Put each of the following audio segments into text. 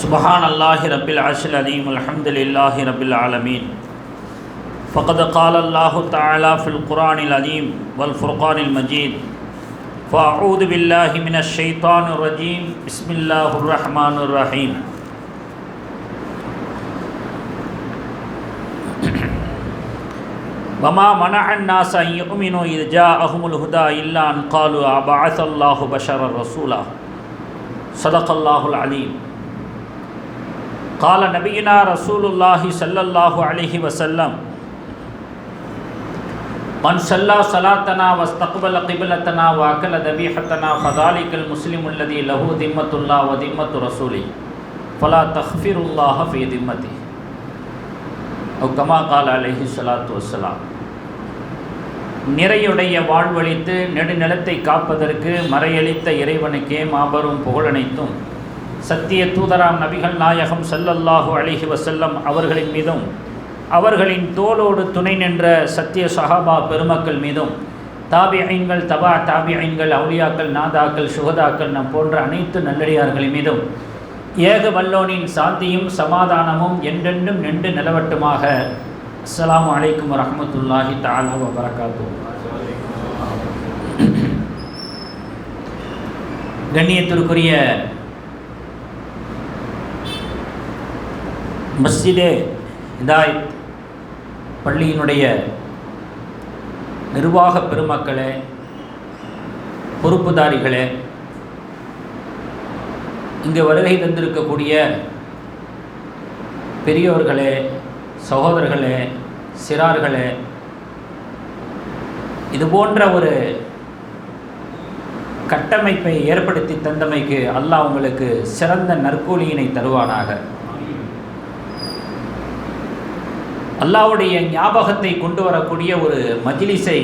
سبحان الله رب العرش العظيم الحمد لله رب العالمين فقد قال الله تعالى في القرآن العظيم والفرقان المجيد فأعوذ بالله من الشيطان الرجيم بسم الله الرحمن الرحيم وما منع الناس أن يؤمنوا إذ جاءهم الهدى إلا أن قالوا أبعث الله بشرا رسولا صدق الله العليم قال نبينا رسول الله صلى الله عليه وسلم من صلى صلاتنا واستقبل قبلتنا وأكل ذبيحتنا فذلك المسلم الذي له ذمة الله وذمة رسوله فلا تخفر الله في ذمته أو كما قال عليه الصلاة والسلام. நிறையுடைய வாழ்வழித்து நெடுநிலத்தை காப்பதற்கு மறையளித்த இறைவனுக்கே மாபெரும் புகழனைத்தும் சத்திய தூதராம் நபிகள் நாயகம் ஸல்லல்லாஹு அலைஹி வஸல்லம் அவர்களின் மீதும் அவர்களின் தோளோடு துணை நின்ற சத்திய சஹாபா பெருமக்கள் மீதும் தாபிஈன்கள் தபா தாபிஈன்கள் அவுலியாக்கள் நாதாக்கள் சுஹதாக்கள் நம் போன்ற அனைத்து நல்லடியார்களின் மீதும் ஏக வல்லோனின் சாந்தியும் சமாதானமும் என்றென்றும் நின்று நிலவட்டுமாக. அஸ்ஸலாமு அலைக்கும் வரஹ்மத்துல்லாஹி தஆலா வ பரகாத்துஹு. கண்ணியத்திற்குரிய மஸ்ஜிதே ஹிதாயத் பள்ளியினுடைய நிர்வாக பெருமக்களே, பொறுப்புதாரிகளே, இங்கு வருகை தந்திருக்கக்கூடிய பெரியோர்களே, சகோதரர்களே, சிறார்களே, இது போன்ற ஒரு கட்டமைப்பை ஏற்படுத்தி தந்தமைக்கு அல்லாஹ் உங்களுக்கு சிறந்த நற்கூலியினை தருவானாக. அல்லாஹ்வுடைய ஞாபகத்தை கொண்டு வரக்கூடிய ஒரு மஜ்லிஸை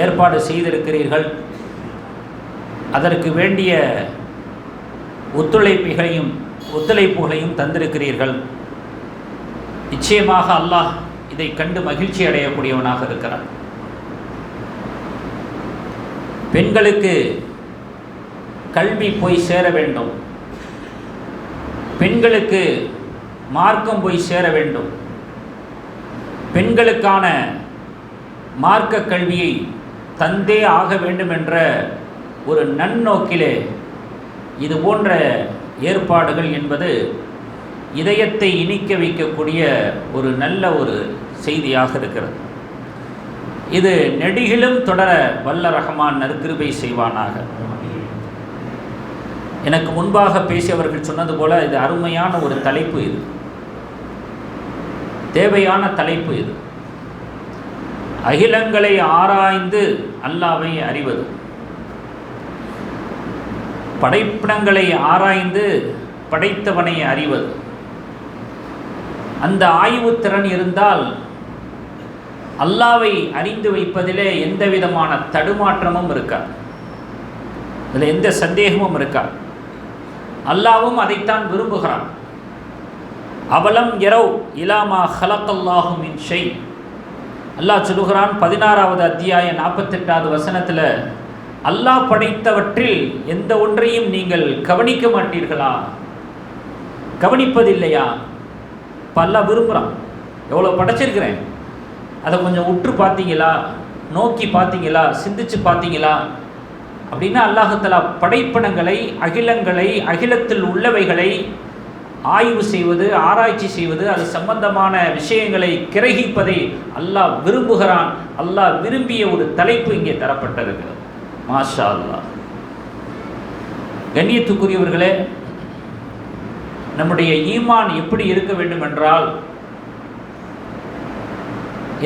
ஏற்பாடு செய்திருக்கிறீர்கள். அதற்கு வேண்டிய ஒத்துழைப்புகளையும் தந்திருக்கிறீர்கள். நிச்சயமாக அல்லாஹ் இதை கண்டு மகிழ்ச்சி அடையக்கூடியவனாக இருக்கிறான். பெண்களுக்கு கல்வி போய் சேர வேண்டும், பெண்களுக்கு மார்க்கம் போய் சேர வேண்டும், பெண்களுக்கான மார்க்க கல்வியை தந்தே ஆக வேண்டும் என்ற ஒரு நன்னோக்கிலே இது போன்ற ஏற்பாடுகள் என்பது இதயத்தை இனிக்க வைக்கக்கூடிய ஒரு நல்ல ஒரு செய்தியாக இருக்கிறது. இது நெடுகிலும் தொடர வல்ல ரஹ்மான் நற்கிருபை செய்வானாக. எனக்கு முன்பாக பேசியவர்கள் சொன்னது போல இது அருமையான ஒரு தலைப்பு, இது தேவையான தலைப்பு. இது அகிலங்களை ஆராய்ந்து அல்லாஹ்வை அறிவது, படைப்பிடங்களை ஆராய்ந்து படைத்தவனை அறிவது. அந்த ஆய்வுத்திறன் இருந்தால் அல்லாஹ்வை அறிந்து வைப்பதிலே எந்த விதமான தடுமாற்றமும் இருக்காது, அதில் எந்த சந்தேகமும் இருக்காது. அல்லாஹ்வும் அதைத்தான் விரும்புகிறான். அவலம் யரவ் இலாமா ஹலக்கல்லாஹு மின் ஷை. அல்லாஹ் சொல்லுகிறான் 16வது அத்தியாயம் 48வது வசனத்தில், அல்லாஹ் படைத்தவற்றில் எந்த ஒன்றையும் நீங்கள் கவனிக்க மாட்டீர்களா, கவனிப்பதில்லையா? பல்ல விரும்புகிறான். எவ்வளோ படைச்சிருக்கிறேன், அதை கொஞ்சம் உற்று பார்த்தீங்களா, நோக்கி பார்த்தீங்களா, சிந்திச்சு பார்த்தீங்களா அப்படின்னா அல்லாஹ்தஆலா படைப்பினங்களை, அகிலங்களை, அகிலத்தில் உள்ளவைகளை ஆய்வு செய்வது, ஆராய்ச்சி செய்வது, அது சம்பந்தமான விஷயங்களை கிரகிப்பதை அல்லாஹ் விரும்புகிறான். அல்லாஹ் விரும்பிய ஒரு தலைப்பு இங்கே தரப்பட்டிருக்கிறது. மாஷா அல்லாஹ். கண்ணியத்துக்குரியவர்களே, நம்முடைய ஈமான் எப்படி இருக்க வேண்டும் என்றால்,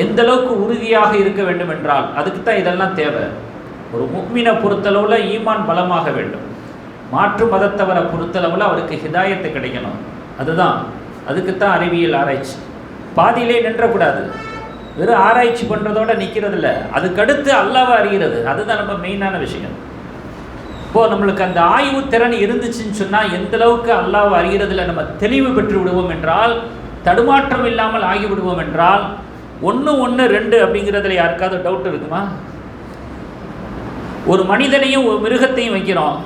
எந்த அளவுக்கு உறுதியாக இருக்க வேண்டும் என்றால், அதுக்கு தான் இதெல்லாம் தேவை. ஒரு முஃமினை பொறுத்தளவில் ஈமான் பலமாக வேண்டும். மாற்று மதத்தவரை பொறுத்தளவில் அவருக்கு ஹிதாயத்து கிடைக்கணும். அதுக்குத்தான் அறிவியல் ஆராய்ச்சி. பாதியிலே நின்றக்கூடாது. வெறும் ஆராய்ச்சி பண்ணுறதோட நிற்கிறதில்ல, அதுக்கடுத்து அல்லாஹ்வை அறிகிறது. அதுதான் நம்ம மெயினான விஷயம். இப்போது நம்மளுக்கு அந்த ஆய்வு திறன் இருந்துச்சுன்னு சொன்னால் எந்த அளவுக்கு அல்லாஹ்வை அறிகிறதுல நம்ம தெளிவு பெற்று விடுவோம் என்றால், தடுமாற்றம் இல்லாமல் ஆகிவிடுவோம் என்றால், 1 1 2 அப்படிங்கிறதுல யாருக்காவது டவுட் இருக்குமா? ஒரு மனிதனையும் ஒரு மிருகத்தையும் வைக்கிறோம்,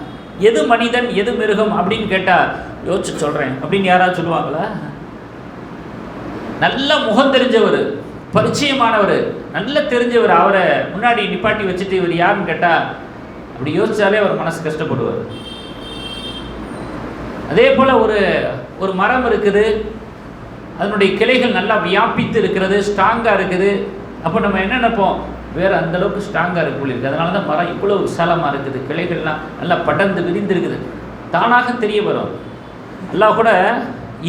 எது மனிதன் எது மிருகம் அப்படின்னு கேட்டால் யோசிச்சு சொல்கிறேன் அப்படின்னு யாராவது சொல்லுவாங்களா? நல்ல முகம் தெரிஞ்சவர், பரிச்சயமானவர், நல்ல தெரிஞ்சவர், அவரை முன்னாடி நிப்பாட்டி வச்சுட்டு இவர் யாருன்னு கேட்டால் அப்படி யோசிச்சாலே அவர் மனசு கஷ்டப்படுவார். அதே போல் ஒரு மரம் இருக்குது, அதனுடைய கிளைகள் நல்லா வியாபித்து இருக்கிறது, ஸ்ட்ராங்காக இருக்குது. அப்போ நம்ம என்ன நினைப்போம், வேறு அந்தளவுக்கு ஸ்ட்ராங்காக இருக்கு இருக்குது, அதனால தான் மரம் இவ்வளோ விசாலமாக இருக்குது, கிளைகள்லாம் நல்லா படர்ந்து விரிந்து இருக்குது, தானாக தெரிய வரும். அல்லாஹ் கூட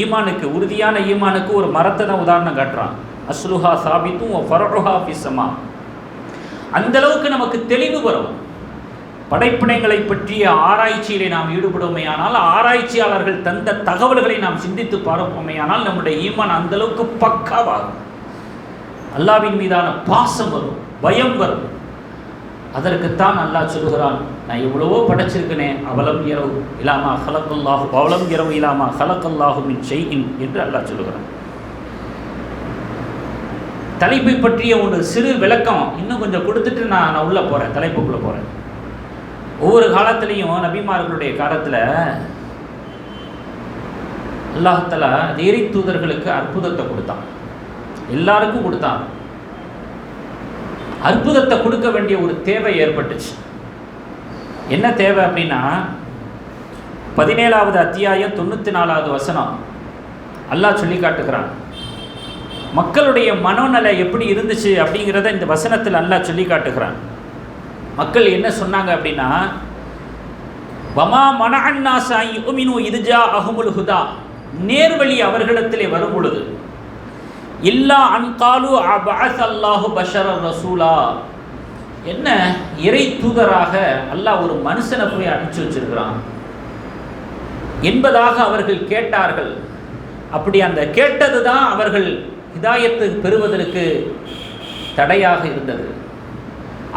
ஈமானுக்கு, உறுதியான ஈமானுக்கு ஒரு மரத்தை தான் உதாரணம் காட்டுறான். அஸ்லுஹா சாபித்தும் ஃபரஹா ஃபிஸ்ஸமா. அந்தளவுக்கு நமக்கு தெளிவு வரும். படைப்பினங்களை பற்றிய ஆராய்ச்சியிலே நாம் ஈடுபடுவோமேயானால், ஆராய்ச்சியாளர்கள் தந்த தகவல்களை நாம் சிந்தித்து பார்ப்போமேயானால் நம்முடைய ஈமான் அந்தளவுக்கு பக்காவாகும். அல்லாஹ்வின் மீதான பாசம் வரும், பயம் வரும். அதற்குத்தான் அல்லாஹ் சொல்கிறான், நான் எவ்வளவோ படைச்சிருக்கனே, அவலம் இரவு இலாமா ஹலக்கல்லாஹு அவலம் இரவு இலாமா ஹலக்கல்லாஹு மின் ஷைஇன் என்று அல்லாஹ் சொல்கிறான். தலைப்பை பற்றிய ஒரு சிறு விளக்கம் இன்னும் கொஞ்சம் கொடுத்துட்டு நான் உள்ளே போகிறேன், தலைப்புக்குள்ளே போகிறேன். ஒவ்வொரு காலத்திலையும் நபிமார்களுடைய காலத்தில் அல்லாஹ் தஆலா இறை தூதர்களுக்கு அற்புதத்தை கொடுத்தான், எல்லாருக்கும் கொடுத்தான். அற்புதத்தை கொடுக்க வேண்டிய ஒரு தேவை ஏற்பட்டுச்சு. என்ன தேவை அப்படின்னா, 17வது அத்தியாயம் 94வது வசனம் அல்லாஹ் சொல்லி காட்டுகிறான். மக்களுடைய மனோநிலை எப்படி இருந்துச்சு அப்படிங்கிறத இந்த வசனத்தில் அல்லாஹ் சொல்லி காட்டுகிறான். மக்கள் என்ன சொன்னாங்க அப்படின்னா, வமா மனஅன்னாஸா யுமினு இதுஜா அஹுமுல் ஹுதா, நேர்வழி அவர்களிடத்திலே வரும் பொழுது, இல்லா அன்காலு அபஅஸல்லாஹு பஷரர் ரசூலா, என்ன இறை தூதராக அல்லாஹ் ஒரு மனுஷனை போய் அனுப்பிச்சு வச்சிருக்கிறான் என்பதாக அவர்கள் கேட்டார்கள். அப்படி அந்த கேட்டது தான் அவர்கள் ஹிதாயத்து பெறுவதற்கு தடையாக இருந்தது.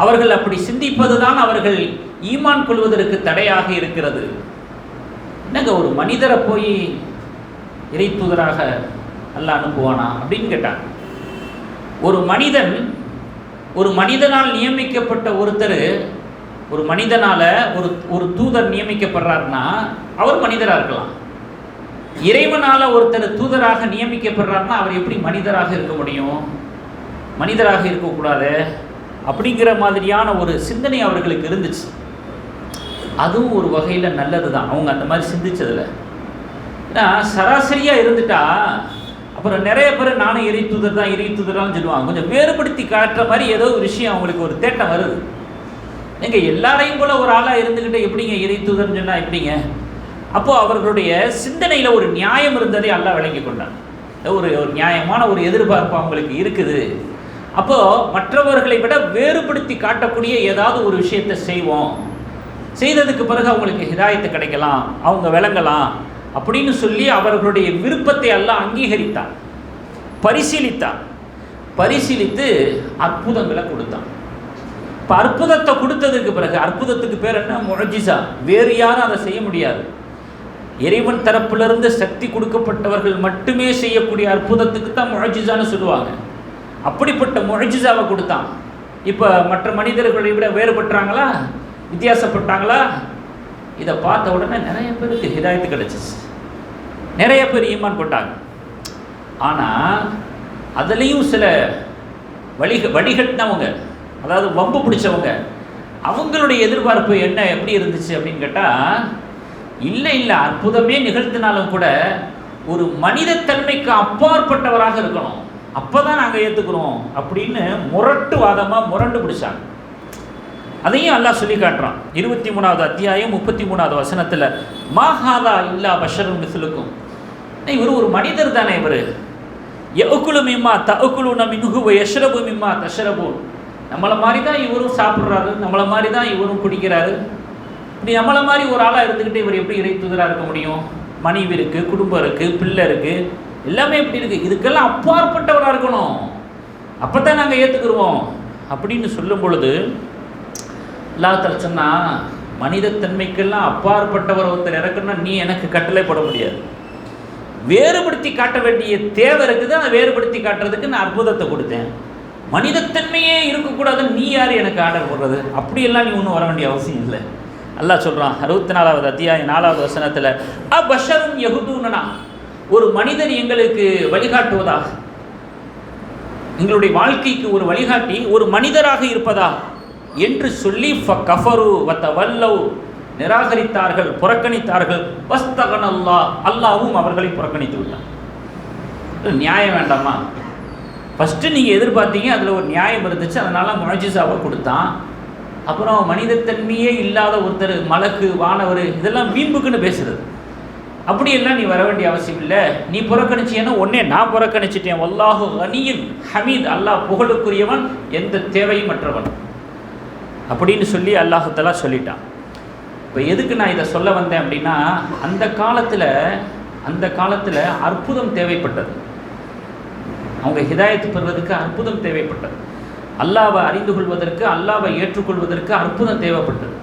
அவர்கள் அப்படி சிந்திப்பது தான் அவர்கள் ஈமான் கொள்வதற்கு தடையாக இருக்கிறது. என்னங்க ஒரு மனிதரை போய் இறை தூதராக அல்லாஹ் அனுப்புவானா அப்படின்னு கேட்டாங்க. ஒரு மனிதனால் நியமிக்கப்பட்ட ஒருத்தர், ஒரு மனிதனால் ஒரு தூதர் நியமிக்கப்படுறாருன்னா அவர் மனிதராக இருக்கலாம். இறைவனால் ஒருத்தர் தூதராக நியமிக்கப்படுறாருன்னா அவர் எப்படி மனிதராக இருக்க முடியும்? மனிதராக இருக்கக்கூடாது அப்படிங்கிற மாதிரியான ஒரு சிந்தனை அவர்களுக்கு இருந்துச்சு. அதுவும் ஒரு வகையில் நல்லது தான், அவங்க அந்த மாதிரி சிந்திச்சதில்ல. ஏன்னா சராசரியாக இருந்துட்டா அப்புறம் நிறைய பேர் நானும் இறை தூதர் தான் சொல்லுவாங்க. கொஞ்சம் வேறுபடுத்தி காட்டுற மாதிரி ஏதோ ஒரு விஷயம் அவங்களுக்கு ஒரு தேட்டம் வருது. நீங்கள் எல்லாரையும் போல் ஒரு ஆளாக இருந்துக்கிட்டு எப்படிங்க இறை தூதர்னு சொன்னால் எப்படிங்க? அப்போது அவர்களுடைய சிந்தனையில் ஒரு நியாயம் இருந்ததை அல்லாஹ் விளங்கி கொண்டான். ஒரு நியாயமான ஒரு எதிர்பார்ப்பு அவங்களுக்கு இருக்குது. அப்போது மற்றவர்களை விட வேறுபடுத்தி காட்டக்கூடிய ஏதாவது ஒரு விஷயத்தை செய்வோம், செய்ததுக்கு பிறகு அவங்களுக்கு ஹிதாயத்து கிடைக்கலாம், அவங்க விளங்கலாம் அப்படின்னு சொல்லி அவர்களுடைய விருப்பத்தை எல்லாம் அங்கீகரித்தான், பரிசீலித்து அற்புதங்களை கொடுத்தான். இப்போ அற்புதத்தை கொடுத்ததுக்கு பிறகு, அற்புதத்துக்கு பேர் என்ன? முஅஜிஸா. வேறு யாரும் அதை செய்ய முடியாது. இறைவன் தரப்பிலிருந்து சக்தி கொடுக்கப்பட்டவர்கள் மட்டுமே செய்யக்கூடிய அற்புதத்துக்கு தான் முஅஜிஸான்னு சொல்லுவாங்க. அப்படிப்பட்ட முஅஜிஸாவை கொடுத்தான். இப்போ மற்ற மனிதர்களை விட வேறுபட்டாங்களா, வித்தியாசப்பட்டாங்களா? இதை பார்த்த உடனே நிறைய பேருக்கு ஹிதாயத்து கிடைச்சிச்சு, நிறைய பேர் ஈமான் கொண்டாங்க. ஆனால் அதுலேயும் சில வடிகட்டினவங்க, அதாவது வம்பு பிடிச்சவங்க, அவங்களுடைய எதிர்பார்ப்பு என்ன எப்படி இருந்துச்சு அப்படின்னு கேட்டால், இல்லை அற்புதமே நிகழ்த்தினாலும் கூட ஒரு மனிதத்தன்மைக்கு அப்பாற்பட்டவராக இருக்கணும், அப்போ தான் நாங்கள் ஏற்றுக்கிறோம் அப்படின்னு முரண்டு பிடிச்சாங்க. அதையும் அல்லாஹ் சொல்லி காட்டுறான். 23வது அத்தியாயம் 33வது வசனத்தில், மாஹாதா இல்லா பஷரும் மிஸ்லுக்கும், இவர் ஒரு மனிதர் தானே, இவர் யஅகுலு மிம்மா தஅகுலுன மின்ஹு வ யஷ்ரபு மிம்மா தஷ்ரபூன், நம்மளை மாதிரி தான் இவரும் சாப்பிட்றாரு, நம்மளை மாதிரி தான் இவரும் குடிக்கிறாரு. இப்படி நம்மளை மாதிரி ஒரு ஆளாக இருந்துக்கிட்டு இவர் எப்படி இறை தூதராக இருக்க முடியும்? மனைவி இருக்குது, குடும்பம் இருக்குது, பிள்ளை இருக்குது, எல்லாமே எப்படி இருக்குது, இதுக்கெல்லாம் அப்பாற்பட்டவராக இருக்கணும், அப்போ தான் நாங்கள் ஏற்றுக்குருவோம் அப்படின்னு சொல்லும் பொழுது அல்லாஹ் தஆலா சொன்னா, மனிதத்தன்மைக்கெல்லாம் அப்பாற்பட்டவர் ஒருத்தர் இறக்கணும்னா நீ எனக்கு கட்டளை போட முடியாது. வேறுபடுத்தி காட்ட வேண்டிய தேவை இருக்குது, அதை வேறுபடுத்தி காட்டுறதுக்கு நான் அற்புதத்தை கொடுத்தேன். மனிதத்தன்மையே இருக்கக்கூடாதுன்னு நீ யார் எனக்கு ஆர்டர் போடுறது? அப்படியெல்லாம் நீ ஒன்றும் வர வேண்டிய அவசியம் இல்லை. அல்லாஹ் சொல்கிறான் 64வது அத்தியாயம் 4வது வசனத்தில், அபஷரும் யஹுதூனனா, ஒரு மனிதர் எங்களுக்கு வழிகாட்டுவதா, எங்களுடைய வாழ்க்கைக்கு ஒரு வழிகாட்டி ஒரு மனிதராக இருப்பதா என்று சொல்லி ஃபகஃபரு வதவல்லவ், நிராகரித்தார்கள், புறக்கணித்தார்கள். வஸ்தகனல்லாஹ், அல்லாஹ்வும் அவர்களை புறக்கணித்து விட்டான். நியாயம் வேண்டாமா? ஃபஸ்ட்டு நீங்கள் எதிர்பார்த்தீங்க, அதில் ஒரு நியாயம் இருந்துச்சு, அதனால் முஅஜிஸாவை கொடுத்தான். அப்புறம் மனிதத்தன்மையே இல்லாத ஒருத்தர், மலக்கு, வானவர், இதெல்லாம் வீம்புக்குன்னு பேசுகிறது. அப்படியெல்லாம் நீ வர வேண்டிய அவசியம் இல்லை. நீ புறக்கணிச்சியன்னா உடனே நான் புறக்கணிச்சிட்டேன். வல்லாஹு கனியுன் ஹமீத், அல்லாஹ் புகழுக்குரியவன், எந்த தேவையும் மற்றவன் அப்படின்னு சொல்லி அல்லாஹ் தஆலா சொல்லிட்டான். இப்போ எதுக்கு நான் இதை சொல்ல வந்தேன் அப்படின்னா, அந்த காலத்தில் அற்புதம் தேவைப்பட்டது. அவங்க ஹிதாயத்து பெறுவதற்கு அற்புதம் தேவைப்பட்டது. அல்லாஹ்வை அறிந்து கொள்வதற்கு, அல்லாஹ்வை ஏற்றுக்கொள்வதற்கு அற்புதம் தேவைப்பட்டது.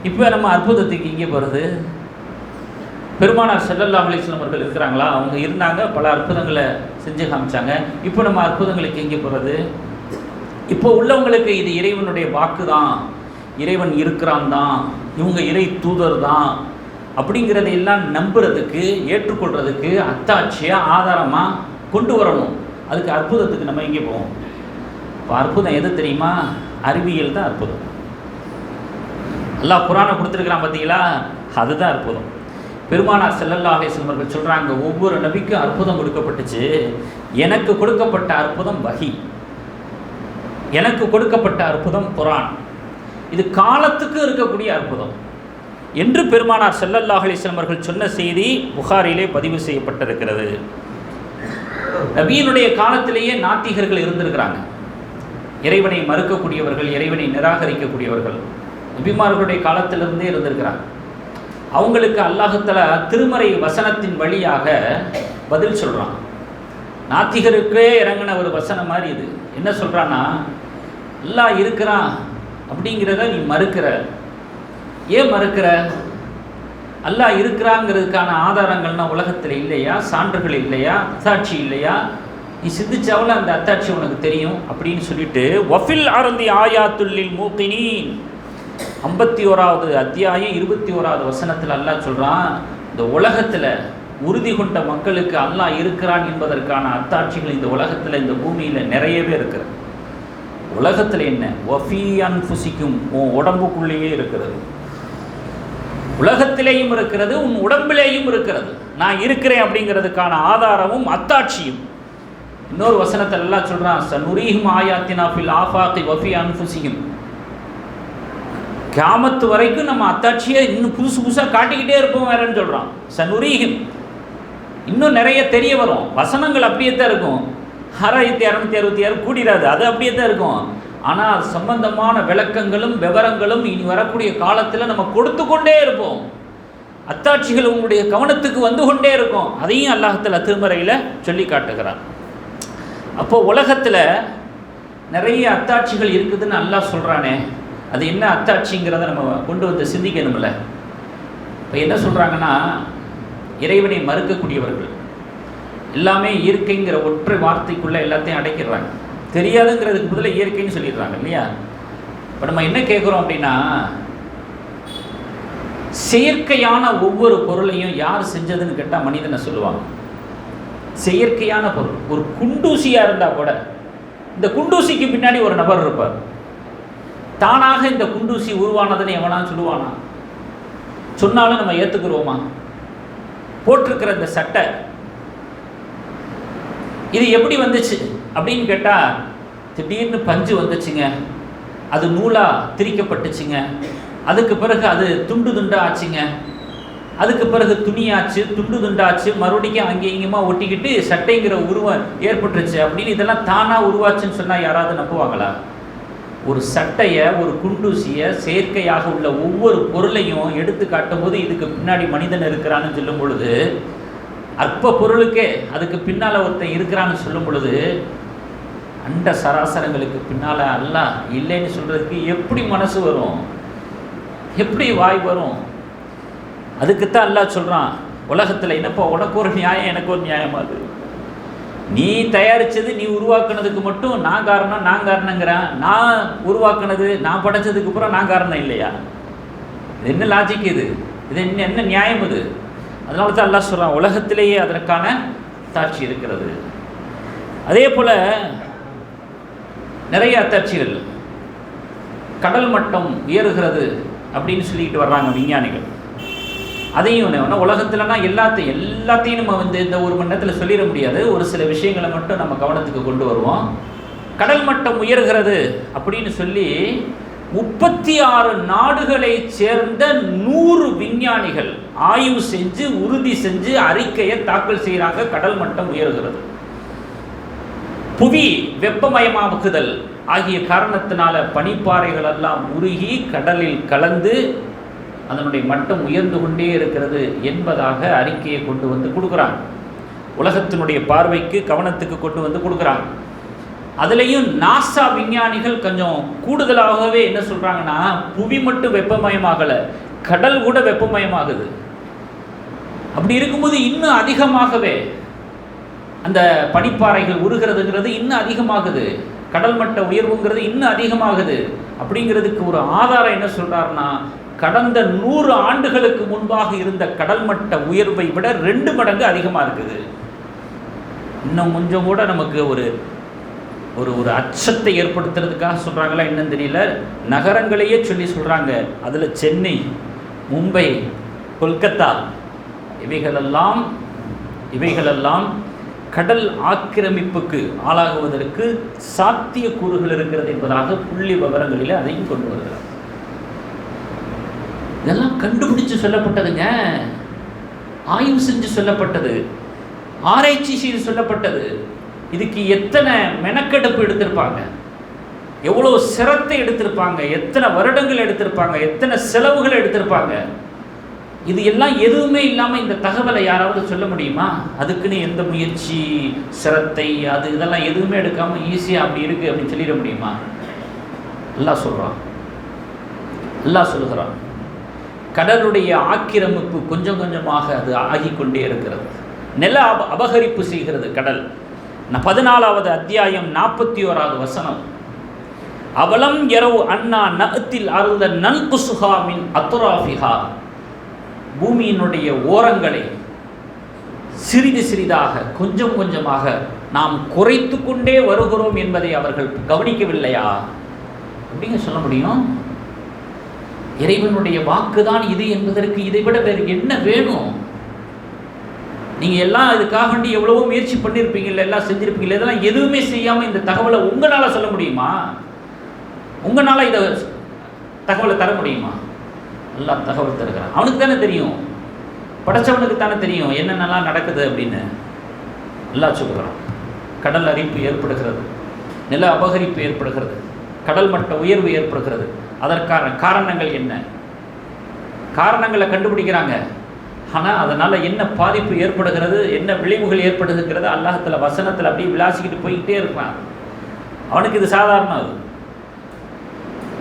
இப்போ நம்ம அற்புதத்துக்கு இங்கே போகிறது. பெருமானார் ஸல்லல்லாஹு அலைஹி வஸல்லம் அவர்கள் இருக்கிறாங்களா? அவங்க இருந்தாங்க, பல அற்புதங்களை செஞ்சு காமிச்சாங்க. இப்போ நம்ம அற்புதங்களுக்கு எங்கே போகிறது? இப்போ உள்ளவங்களுக்கு இது இறைவனுடைய வாக்கு தான், இறைவன் இருக்கிறான் தான், இவங்க இறை தூதர் தான் அப்படிங்கிறதையெல்லாம் நம்புறதுக்கு, ஏற்றுக்கொள்றதுக்கு அத்தாட்சியாக ஆதாரமாக கொண்டு வரணும். அதுக்கு அற்புதத்துக்கு நம்ம எங்கே போவோம்? இப்போ அற்புதம் எது தெரியுமா? அறிவியல் தான் அற்புதம். அல்லாஹ் குர்ஆனை கொடுத்துருக்கிறான் பார்த்தீங்களா, அதுதான் அற்புதம். பெருமானார் ஸல்லல்லாஹு அலைஹி வஸல்லம் அவர்கள் சொல்கிறாங்க, ஒவ்வொரு நபிக்கும் அற்புதம் கொடுக்கப்பட்டுச்சு. எனக்கு கொடுக்கப்பட்ட அற்புதம் வஹி, எனக்கு கொடுக்கப்பட்ட அற்புதம் குர்ஆன். இது காலத்துக்கு இருக்கக்கூடிய அற்புதம் என்று பெருமானார் ஸல்லல்லாஹு அலைஹி வஸல்லம் அவர்கள் சொன்ன செய்தி புகாரிலே பதிவு செய்யப்பட்டிருக்கிறது. நபியினுடைய காலத்திலேயே நாத்திகர்கள் இருந்திருக்கிறாங்க. இறைவனை மறுக்கக்கூடியவர்கள், இறைவனை நிராகரிக்கக்கூடியவர்கள் நபிமார்களுடைய காலத்திலிருந்தே இருந்திருக்கிறாங்க. அவங்களுக்கு அல்லாஹ் தஆலா திருமறை வசனத்தின் வழியாக பதில் சொல்கிறான். நாத்திகருக்கே இறங்கின ஒரு வசனம் மாதிரி இது. என்ன சொல்கிறான்னா, அல்லாஹ் இருக்கிறான் அப்படிங்கிறத நீ மறுக்கிற. ஏன் மறுக்கிற? அல்லாஹ் இருக்கிறாங்கிறதுக்கான ஆதாரங்கள்னா உலகத்தில் இல்லையா? சான்றுகள் இல்லையா? அத்தாட்சி இல்லையா? நீ சிந்திச்சாவில் அந்த அத்தாட்சி உனக்கு தெரியும் அப்படின்னு சொல்லிட்டு, வஃபில் அர்தி ஆயாத்துல் லில் மூகினீன் 51வது அத்தியாயம் 21வது வசனத்தில் அல்லாஹ் சொல்கிறான், இந்த உலகத்தில் உறுதி கொண்ட மக்களுக்கு அல்லாஹ் இருக்கிறான் என்பதற்கான அத்தாட்சிகள் இந்த உலகத்தில், இந்த பூமியில் நிறையவே இருக்கிறது. உலகத்தில் என்ன? வஃபீ அன்ஃபுசிக்கும், உன் உடம்புக்குள்ளேயே இருக்கிறது. உலகத்திலேயும் இருக்கிறது, உன் உடம்பிலேயும் இருக்கிறது. நான் இருக்கிறேன் அப்படிங்கிறதுக்கான ஆதாரமும் அத்தாட்சியும். இன்னொரு வசனத்தில் எல்லாம் சொல்கிறான், சனுரீஹிம் ஆயாத்தினா ஃபில் ஆஃபாகி வஃபீ அன்ஃபுசிஹிம். கியாமத்து வரைக்கும் நம்ம அத்தாட்சியை இன்னும் புதுசு புதுசாக காட்டிக்கிட்டே இருப்போம் வேறன்னு சொல்கிறான். சனுரீஹிம், இன்னும் நிறைய தெரிய வரும். வசனங்கள் அப்படியே தான் இருக்கும். 6266 கூடிடாது, அது அப்படியே தான் இருக்கும். ஆனால் அது சம்பந்தமான விளக்கங்களும் விவரங்களும் இனி வரக்கூடிய காலத்தில் நம்ம கொடுத்து கொண்டே இருப்போம். அத்தாட்சிகள் உங்களுடைய கவனத்துக்கு வந்து கொண்டே இருக்கும். அதையும் அல்லாஹ் தஆலா திருமறையில் சொல்லி காட்டுகிறான். அப்போ உலகத்தில் நிறைய அத்தாட்சிகள் இருக்குதுன்னு அல்லாஹ் சொல்கிறானே, அது என்ன அத்தாட்சிங்கிறத நம்ம கொண்டு வந்து சிந்திக்கணும்ல. இப்போ என்ன சொல்கிறாங்கன்னா, இறைவனை மறுக்கக்கூடியவர்கள் எல்லாமே இயற்கைங்கிற ஒற்றை வார்த்தைக்குள்ளே எல்லாத்தையும் அடைக்கிறாங்க. தெரியாதுங்கிறதுக்கு பதில் இயற்கைன்னு சொல்லிடுறாங்க இல்லையா? இப்போ நம்ம என்ன கேட்குறோம் அப்படின்னா, செயற்கையான ஒவ்வொரு பொருளையும் யார் செஞ்சதுன்னு கேட்டால் மனிதனை சொல்லுவாங்க. செயற்கையான பொருள், ஒரு குண்டூசியாக இருந்தால் கூட இந்த குண்டூசிக்கு பின்னாடி ஒரு நபர் இருப்பார். தானாக இந்த குண்டூசி உருவானதுன்னு எவனா சொல்லுவானா? சொன்னாலும் நம்ம ஏற்றுக்குருவோமா? போட்டிருக்கிற இந்த சட்டை இது எப்படி வந்துச்சு அப்படின்னு கேட்டால், திடீர்னு பஞ்சு வந்துச்சுங்க, அது நூலாக திரிக்கப்பட்டுச்சுங்க, அதுக்கு பிறகு அது துண்டு துண்டாக ஆச்சுங்க, அதுக்கு பிறகு துணியாச்சு, துண்டு துண்டாச்சு, மறுபடியும் அங்கே இங்கேயுமா ஒட்டிக்கிட்டு சட்டைங்கிற உருவம் ஏற்பட்டுருச்சு அப்படின்னு இதெல்லாம் தானாக உருவாச்சுன்னு சொன்னால் யாராவது நம்புவாங்களா? ஒரு சட்டையை, ஒரு குண்டூசியை, செயற்கையாக உள்ள ஒவ்வொரு பொருளையும் எடுத்து காட்டும் போது இதுக்கு பின்னாடி மனிதன் இருக்கிறான்னு சொல்லும் பொழுது, அற்ப பொருளுக்கே அதுக்கு பின்னால் ஒருத்தன் இருக்கிறான்னு சொல்லும் பொழுது, அண்ட சராசரங்களுக்கு பின்னால் அல்லாஹ் இல்லைன்னு சொல்கிறதுக்கு எப்படி மனசு வரும்? எப்படி வாய் வரும்? அதுக்குத்தான் அல்லாஹ் சொல்கிறான், உலகத்தில் என்னப்பா உனக்கு ஒரு நியாயம் எனக்கு ஒரு நியாயமா? அது நீ தயாரித்தது, நீ உருவாக்குனதுக்கு மட்டும் நான் காரணங்கிறேன். நான் உருவாக்குனது, நான் படைச்சதுக்கு அப்புறம் நான் காரணம் இல்லையா? இது என்ன லாஜிக் இது என்ன நியாயம் இது? அதனால தான் அல்லாஹ் சொல்கிறான், உலகத்திலேயே அதற்கான அத்தாட்சி இருக்கிறது. அதே போல் நிறைய அத்தாட்சிகள். கடல் மட்டம் உயர்கிறது அப்படின்னு சொல்லிட்டு வர்றாங்க விஞ்ஞானிகள். அதையும் உலகத்தில்னா எல்லாத்தையும் நம்ம இந்த ஒரு மணி நேரத்தில் சொல்லிட முடியாது. ஒரு சில விஷயங்களை மட்டும் நம்ம கவனத்துக்கு கொண்டு வருவோம். கடல் மட்டம் உயர்கிறது அப்படின்னு சொல்லி 36 நாடுகளை சேர்ந்த 100 விஞ்ஞானிகள் ஆய்வு செஞ்சு உறுதி செஞ்சு அறிக்கையை தாக்கல் செய்கிறாங்க. கடல் மட்டம் உயர்கிறது. புவி வெப்பமயமாகுதல் ஆகிய காரணத்தினால பனிப்பாறைகள் எல்லாம் உருகி கடலில் கலந்து அதனுடைய மட்டம் உயர்ந்து கொண்டே இருக்கிறது என்பதாக அறிக்கையை கொண்டு வந்து கொடுக்குறாங்க. உலகத்தினுடைய பார்வைக்கு கவனத்துக்கு கொண்டு வந்து கொடுக்குறாங்க. அதுலேயும் நாசா விஞ்ஞானிகள் கொஞ்சம் கூடுதலாகவே என்ன சொல்கிறாங்கன்னா, புவி மட்டும் வெப்பமயமாகலை, கடல் கூட வெப்பமயமாகுது. அப்படி இருக்கும்போது இன்னும் அதிகமாகவே அந்த பனிப்பாறைகள் உருகிறதுங்கிறது இன்னும் அதிகமாகுது, கடல் மட்ட உயர்வுங்கிறது இன்னும் அதிகமாகுது. அப்படிங்கிறதுக்கு ஒரு ஆதாரம் என்ன சொல்கிறாருன்னா, கடந்த 100 ஆண்டுகளுக்கு முன்பாக இருந்த கடல் மட்ட உயர்வை விட 2 மடங்கு அதிகமாக இருக்குது. இன்னும் கொஞ்சம் கூட நமக்கு ஒரு ஒரு ஒரு அச்சத்தை ஏற்படுத்துறதுக்காக சொல்கிறாங்களா என்னன்னு தெரியல. நகரங்களையே சொல்லி சொல்கிறாங்க. அதில் சென்னை, மும்பை, கொல்கத்தா இவைகளெல்லாம் கடல் ஆக்கிரமிப்புக்கு ஆளாகுவதற்கு சாத்தியக்கூறுகள் இருக்கிறது என்பதாக புள்ளி விவரங்களில் அதையும் கொண்டு வருகிறார். இதெல்லாம் கண்டுபிடிச்சு சொல்லப்பட்டதுங்க, ஆய்வு செஞ்சு சொல்லப்பட்டது, ஆராய்ச்சி செய்து சொல்லப்பட்டது. இதுக்கு எத்தனை மெனக்கெடுப்பு எடுத்திருப்பாங்க, எவ்வளோ சிரத்தை எடுத்திருப்பாங்க, எத்தனை வருடங்கள் எடுத்திருப்பாங்க, எத்தனை செலவுகள் எடுத்திருப்பாங்க. இது எல்லாம் எதுவுமே இல்லாமல் இந்த தகவலை யாராவது சொல்ல முடியுமா? அதுக்குன்னு எந்த முயற்சி, சிரத்தை, அது இதெல்லாம் எதுவுமே எடுக்காமல் ஈஸியாக அப்படி இருக்குது அப்படின்னு சொல்லிட முடியுமா? அல்லாஹ் சொல்கிறான், கடலுடைய ஆக்கிரமிப்பு கொஞ்சம் கொஞ்சமாக அது ஆகிக்கொண்டே இருக்கிறது. நில அபகரிப்பு செய்கிறது கடல். 14வது அத்தியாயம் 41வது வசனம், அவலம் யரவு அண்ணா நஅத்தில் அருந்த நன்குசுஹா மின் அத்ராஃபிஹா, பூமியினுடைய ஓரங்களை சிறிது சிறிதாக கொஞ்சம் கொஞ்சமாக நாம் குறைத்து கொண்டே வருகிறோம் என்பதை அவர்கள் கவனிக்கவில்லையா? அப்படிங்க சொல்ல முடியும். இறைவனுடைய வாக்குதான் இது என்பதற்கு இதை விட வேறு என்ன வேணும்? நீங்கள் எல்லாம் இதுக்காக வேண்டி எவ்வளவோ முயற்சி பண்ணியிருப்பீங்கல்ல, எல்லாம் செஞ்சுருப்பீங்களா, இதெல்லாம் எதுவுமே செய்யாமல் இந்த தகவலை உங்களால் சொல்ல முடியுமா? உங்களால் இதை தகவலை தர முடியுமா? எல்லாம் தகவல் தருகிறான். அவனுக்கு தானே தெரியும், படைச்சவனுக்கு தானே தெரியும் என்னென்னலாம் நடக்குது அப்படின்னு. எல்லாம் சொல்கிறான். கடல் அரிப்பு ஏற்படுகிறது, நில அபகரிப்பு ஏற்படுகிறது, கடல் மட்ட உயர்வு ஏற்படுகிறது. அதற்கான காரணங்கள் என்ன? காரணங்களை கண்டுபிடிக்கிறாங்க. ஆனால் அதனால் என்ன பாதிப்பு ஏற்படுகிறது, என்ன விளைவுகள் ஏற்படுதுங்கிறது அல்லாஹ்வுடைய வசனத்தில் அப்படியே விளாசிக்கிட்டு போய்கிட்டே இருப்பான். அவனுக்கு இது சாதாரணம், அது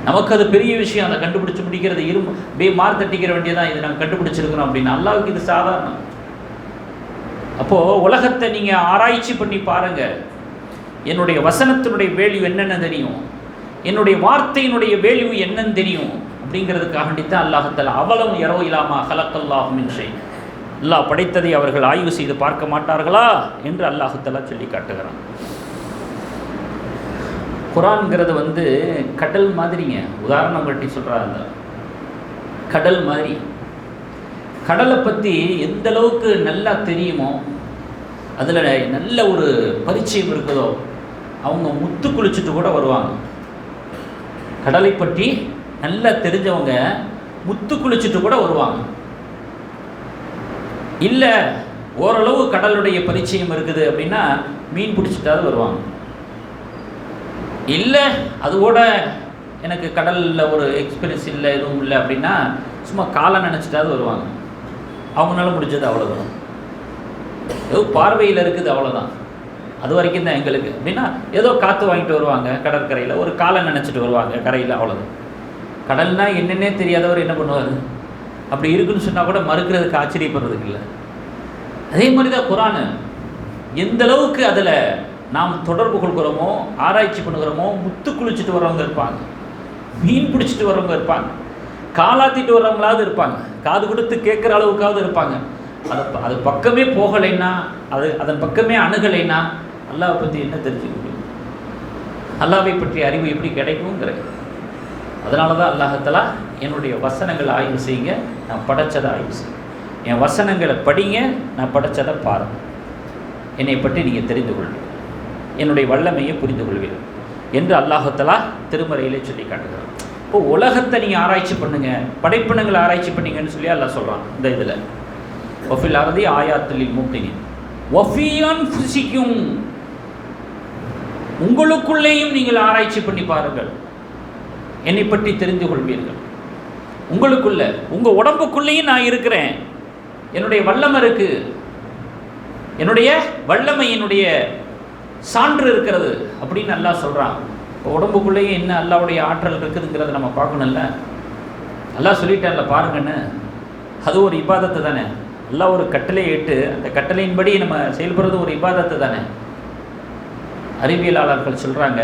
நமக்கு அது பெரிய விஷயம். அதை கண்டுபிடிச்சு முடிக்கிறது அப்படியே மார் தட்டிக்கிற வேண்டியதான். இது நாங்கள் கண்டுபிடிச்சிருக்கிறோம் அப்படின்னு. அல்லாஹ்வுக்கு இது சாதாரணம். அப்போது உலகத்தை நீங்கள் ஆராய்ச்சி பண்ணி பாருங்கள். என்னுடைய வசனத்தினுடைய வேல்யூ என்னென்னு தெரியும், என்னுடைய வார்த்தையினுடைய வேல்யூ என்னன்னு தெரியும். அப்படிங்கிறதுக்காகண்டித்தான் அல்லாஹ்தாலா அவலம் யரவு இலாமா ஹலக்கல்லாஹு மின் ஷை, அல்லாஹ் படைத்ததை அவர்கள் ஆய்வு செய்து பார்க்க மாட்டார்களா என்று அல்லாஹ்தாலா சொல்லி காட்டுகிறான். குர்ஆன்ங்கிறது கடல் மாதிரிங்க. உதாரணம் கட்டி சொல்கிறாங்க, கடல் மாதிரி. கடலை பற்றி எந்த அளவுக்கு நல்லா தெரியுமோ, அதில் நல்ல ஒரு பரிச்சயம் இருக்குதோ, அவங்க முத்து குளிச்சுட்டு கூட வருவாங்க. கடலை பற்றி நல்லா தெரிஞ்சவங்க முத்து குளிச்சுட்டு கூட வருவாங்க. இல்லை ஓரளவு கடலுடைய பரிச்சயம் இருக்குது அப்படின்னா மீன் பிடிச்சிட்டாவது வருவாங்க. இல்லை அதுவோட எனக்கு கடலில் ஒரு எக்ஸ்பீரியன்ஸ் இல்லை, எதுவும் இல்லை அப்படின்னா சும்மா காலை நினச்சிட்டாவது வருவாங்க. அவங்களால முடிஞ்சது அவ்வளோதான், ஏதோ பார்வையில் இருக்குது அவ்வளோதான், அது வரைக்கும் தான் எங்களுக்கு அப்படின்னா ஏதோ காற்று வாங்கிட்டு வருவாங்க கடற்கரையில், ஒரு காலை நினச்சிட்டு வருவாங்க கரையில், அவ்வளோதான். கடல்னால் என்னென்னே தெரியாதவர் என்ன பண்ணுவார்? அப்படி இருக்குன்னு சொன்னால் கூட மறுக்கிறதுக்கு ஆச்சரியப்படுறதுக்கு இல்லை. அதே மாதிரி தான் குர்ஆன். எந்த அளவுக்கு அதில் நாம் தொடர்பு கொள்கிறோமோ, ஆராய்ச்சி பண்ணுகிறோமோ, முத்து குளிச்சுட்டு வரவங்க இருப்பாங்க, மீன் பிடிச்சிட்டு வரவங்க இருப்பாங்க, காலாத்திட்டு வர்றவங்களாவது இருப்பாங்க, காது கொடுத்து கேட்குற அளவுக்காவது இருப்பாங்க. அது பக்கமே போகலைன்னா, அதன் பக்கமே அணுகலைன்னா அல்லாவை பற்றி என்ன தெரிஞ்சுக்க முடியும்? அல்லாவை பற்றிய அறிவு எப்படி கிடைக்குங்கிற. அதனால தான் அல்லாஹ்தஆலா என்னுடைய வசனங்களை ஆய்வு செய்யுங்க, நான் படைச்சதை ஆய்வு செய்யுங்க. என் வசனங்களை படிங்க, நான் படைச்சதை பாருங்கள், என்னை பற்றி நீங்கள் தெரிந்து கொள்வீர்கள், என்னுடைய வல்லமையை புரிந்து கொள்வீர்கள் என்று அல்லாஹ்தஆலா திருமறையிலே சொல்லி காட்டுகிறார். இப்போ உலகத்தை நீங்கள் ஆராய்ச்சி பண்ணுங்கள், படைப்பினங்களை ஆராய்ச்சி பண்ணிங்கன்னு சொல்லி அல்லாஹ் சொல்கிறான். இந்த இதில் வஃபில் அர்தி ஆயாத்துல் மூக்கினின் வஃபி அன்ஃபுசிக்கும், உங்களுக்குள்ளேயும் நீங்கள் ஆராய்ச்சி பண்ணி பாருங்கள், என்னை பற்றி தெரிந்து கொள்வீர்கள். உங்களுக்குள்ள, உங்கள் உடம்புக்குள்ளேயும் நான் இருக்கிறேன், என்னுடைய வல்லமை இருக்குது, என்னுடைய வல்லமையினுடைய சான்று இருக்கிறது அப்படின்னு அல்லாஹ் சொல்கிறான். இப்போ உடம்புக்குள்ளேயும் என்ன அல்லாஹ்வுடைய ஆற்றல் இருக்குதுங்கிறத நம்ம பார்க்கணும்ல. அல்லாஹ் சொல்லிட்டான்ல பாருங்கன்னு, அது ஒரு இபாதத்து தானே. அல்லாஹ் ஒரு கட்டளையை இட்டு அந்த கட்டளையின்படி நம்ம செயல்படுறது ஒரு இபாதத்து தானே. அறிவியலாளர்கள் சொல்கிறாங்க,